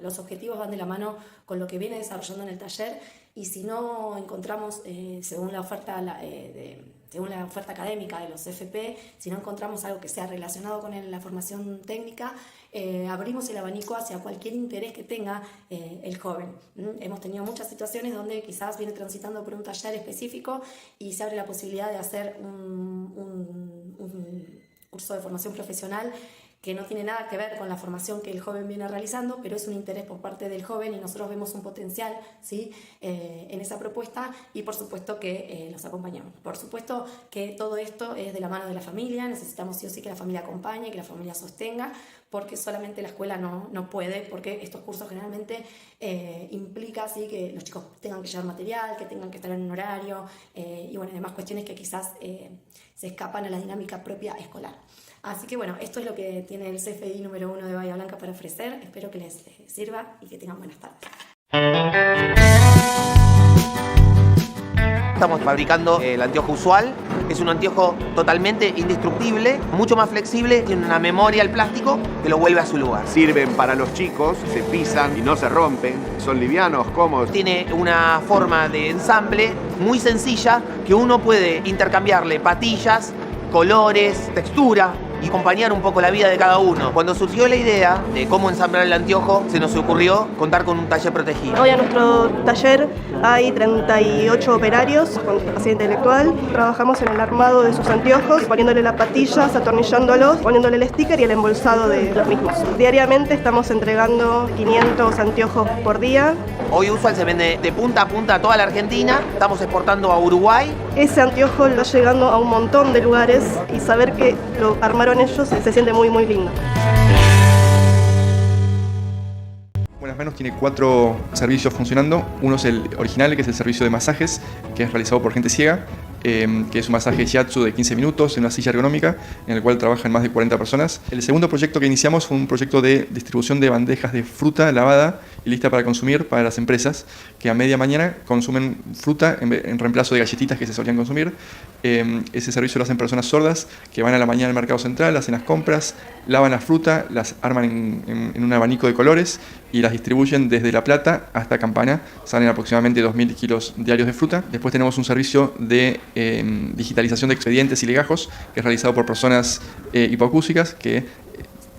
los objetivos van de la mano con lo que viene desarrollando en el taller, y si no encontramos, según la oferta académica de los FP, si no encontramos algo que sea relacionado con la formación técnica, abrimos el abanico hacia cualquier interés que tenga el joven. Hemos tenido muchas situaciones donde quizás viene transitando por un taller específico y se abre la posibilidad de hacer un curso de formación profesional que no tiene nada que ver con la formación que el joven viene realizando, pero es un interés por parte del joven y nosotros vemos un potencial ¿sí? En esa propuesta, y por supuesto que los acompañamos. Por supuesto que todo esto es de la mano de la familia, necesitamos sí o sí que la familia acompañe, que la familia sostenga, porque solamente la escuela no puede, porque estos cursos generalmente implica ¿sí? que los chicos tengan que llevar material, que tengan que estar en un horario, y bueno, además cuestiones que quizás se escapan a la dinámica propia escolar. Así que bueno, esto es lo que tiene el CFI número 1 de Bahía Blanca para ofrecer. Espero que les sirva y que tengan buenas tardes. Estamos fabricando el anteojo usual. Es un anteojo totalmente indestructible, mucho más flexible, tiene una memoria al plástico que lo vuelve a su lugar. Sirven para los chicos, se pisan y no se rompen, son livianos, cómodos. Tiene una forma de ensamble muy sencilla que uno puede intercambiarle patillas, colores, textura. y acompañar un poco la vida de cada uno. Cuando surgió la idea de cómo ensamblar el anteojo, se nos ocurrió contar con un taller protegido. Hoy en nuestro taller hay 38 operarios con discapacidad intelectual. Trabajamos en el armado de sus anteojos, poniéndole las patillas, atornillándolos, poniéndole el sticker y el embolsado de los mismos. Diariamente estamos entregando 500 anteojos por día. Hoy Usual se vende de punta a punta a toda la Argentina, estamos exportando a Uruguay. Ese anteojo está llegando a un montón de lugares y saber que lo armaron ellos se siente muy, muy lindo. Buenas Manos tiene 4 servicios funcionando. Uno es el original, que es el servicio de masajes, que es realizado por gente ciega, que es un masaje shiatsu de 15 minutos en una silla ergonómica, en el cual trabajan más de 40 personas. El segundo proyecto que iniciamos fue un proyecto de distribución de bandejas de fruta lavada y lista para consumir para las empresas, que a media mañana consumen fruta en reemplazo de galletitas que se solían consumir. Ese servicio lo hacen personas sordas que van a la mañana al mercado central, hacen las compras, lavan la fruta, las arman en un abanico de colores y las distribuyen desde La Plata hasta Campana. Salen aproximadamente 2.000 kilos diarios de fruta. Después tenemos un servicio de digitalización de expedientes y legajos, que es realizado por personas hipoacúsicas que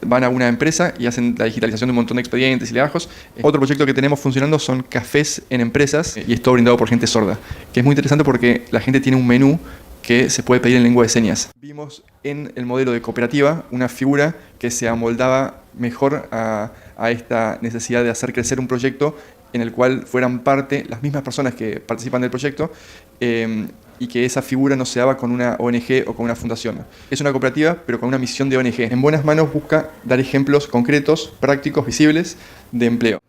van a una empresa y hacen la digitalización de un montón de expedientes y legajos. Otro proyecto que tenemos funcionando son cafés en empresas, y es todo brindado por gente sorda, que es muy interesante porque la gente tiene un menú que se puede pedir en lengua de señas. Vimos en el modelo de cooperativa una figura que se amoldaba mejor a esta necesidad de hacer crecer un proyecto en el cual fueran parte las mismas personas que participan del proyecto, y que esa figura no se daba con una ONG o con una fundación. Es una cooperativa, pero con una misión de ONG. En Buenas Manos busca dar ejemplos concretos, prácticos, visibles de empleo.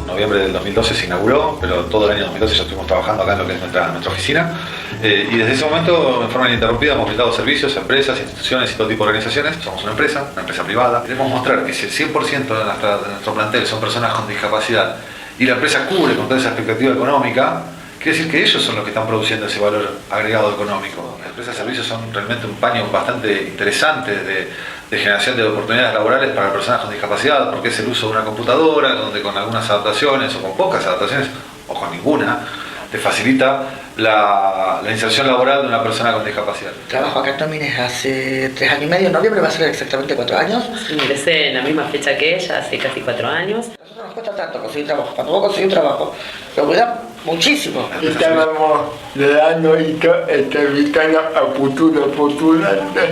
En noviembre del 2012 se inauguró, pero todo el año 2012 ya estuvimos trabajando acá en lo que es nuestra oficina. Y desde ese momento, en forma ininterrumpida, hemos brindado servicios a empresas, instituciones y todo tipo de organizaciones. Somos una empresa privada. Queremos mostrar que si el 100% de nuestro plantel son personas con discapacidad y la empresa cubre con toda esa expectativa económica, quiere decir que ellos son los que están produciendo ese valor agregado económico. Las empresas de servicios son realmente un paño bastante interesante de generación de oportunidades laborales para personas con discapacidad, porque es el uso de una computadora, donde con algunas adaptaciones o con pocas adaptaciones, o con ninguna, te facilita la inserción laboral de una persona con discapacidad. Trabajo acá en Tomines hace 3 años y medio, en noviembre va a ser exactamente 4 años. Ingresé en la misma fecha que ella, hace casi 4 años. A nosotros nos cuesta tanto conseguir trabajo. Cuando vos conseguís un trabajo, lo cuida muchísimo. Estábamos dando entrevistando a futuros postulantes.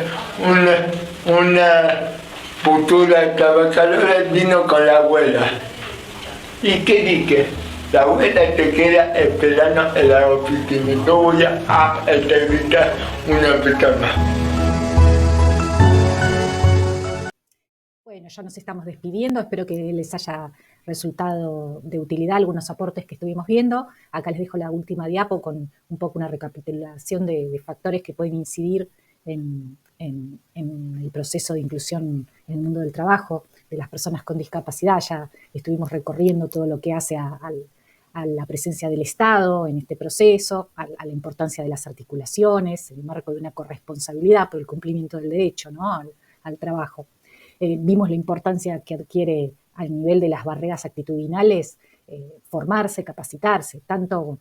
Una futura trabajadora vino con la abuela. ¿Y qué dije? La abuela te queda esperando en la oficina. Yo voy a entrevistar una persona. Bueno, ya nos estamos despidiendo. Espero que les haya resultado de utilidad algunos aportes que estuvimos viendo. Acá les dejo la última diapo con un poco una recapitulación de factores que pueden incidir en el proceso de inclusión en el mundo del trabajo de las personas con discapacidad. Ya estuvimos recorriendo todo lo que hace a la presencia del Estado en este proceso, a la importancia de las articulaciones, el marco de una corresponsabilidad por el cumplimiento del derecho, ¿no?, al trabajo. Vimos la importancia que adquiere al nivel de las barreras actitudinales formarse, capacitarse, tanto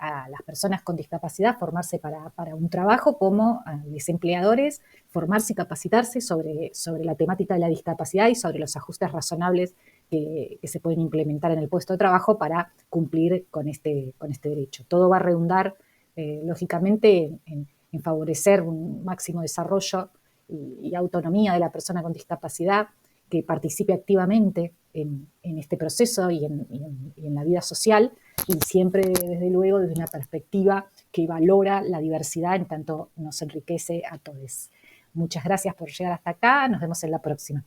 a las personas con discapacidad formarse para un trabajo, como a desempleadores formarse y capacitarse sobre la temática de la discapacidad y sobre los ajustes razonables que se pueden implementar en el puesto de trabajo para cumplir con este derecho. Todo va a redundar, lógicamente, en favorecer un máximo desarrollo y autonomía de la persona con discapacidad, que participe activamente en este proceso y en la vida social, y siempre, desde luego, desde una perspectiva que valora la diversidad en tanto nos enriquece a todos. Muchas gracias por llegar hasta acá. Nos vemos en la próxima.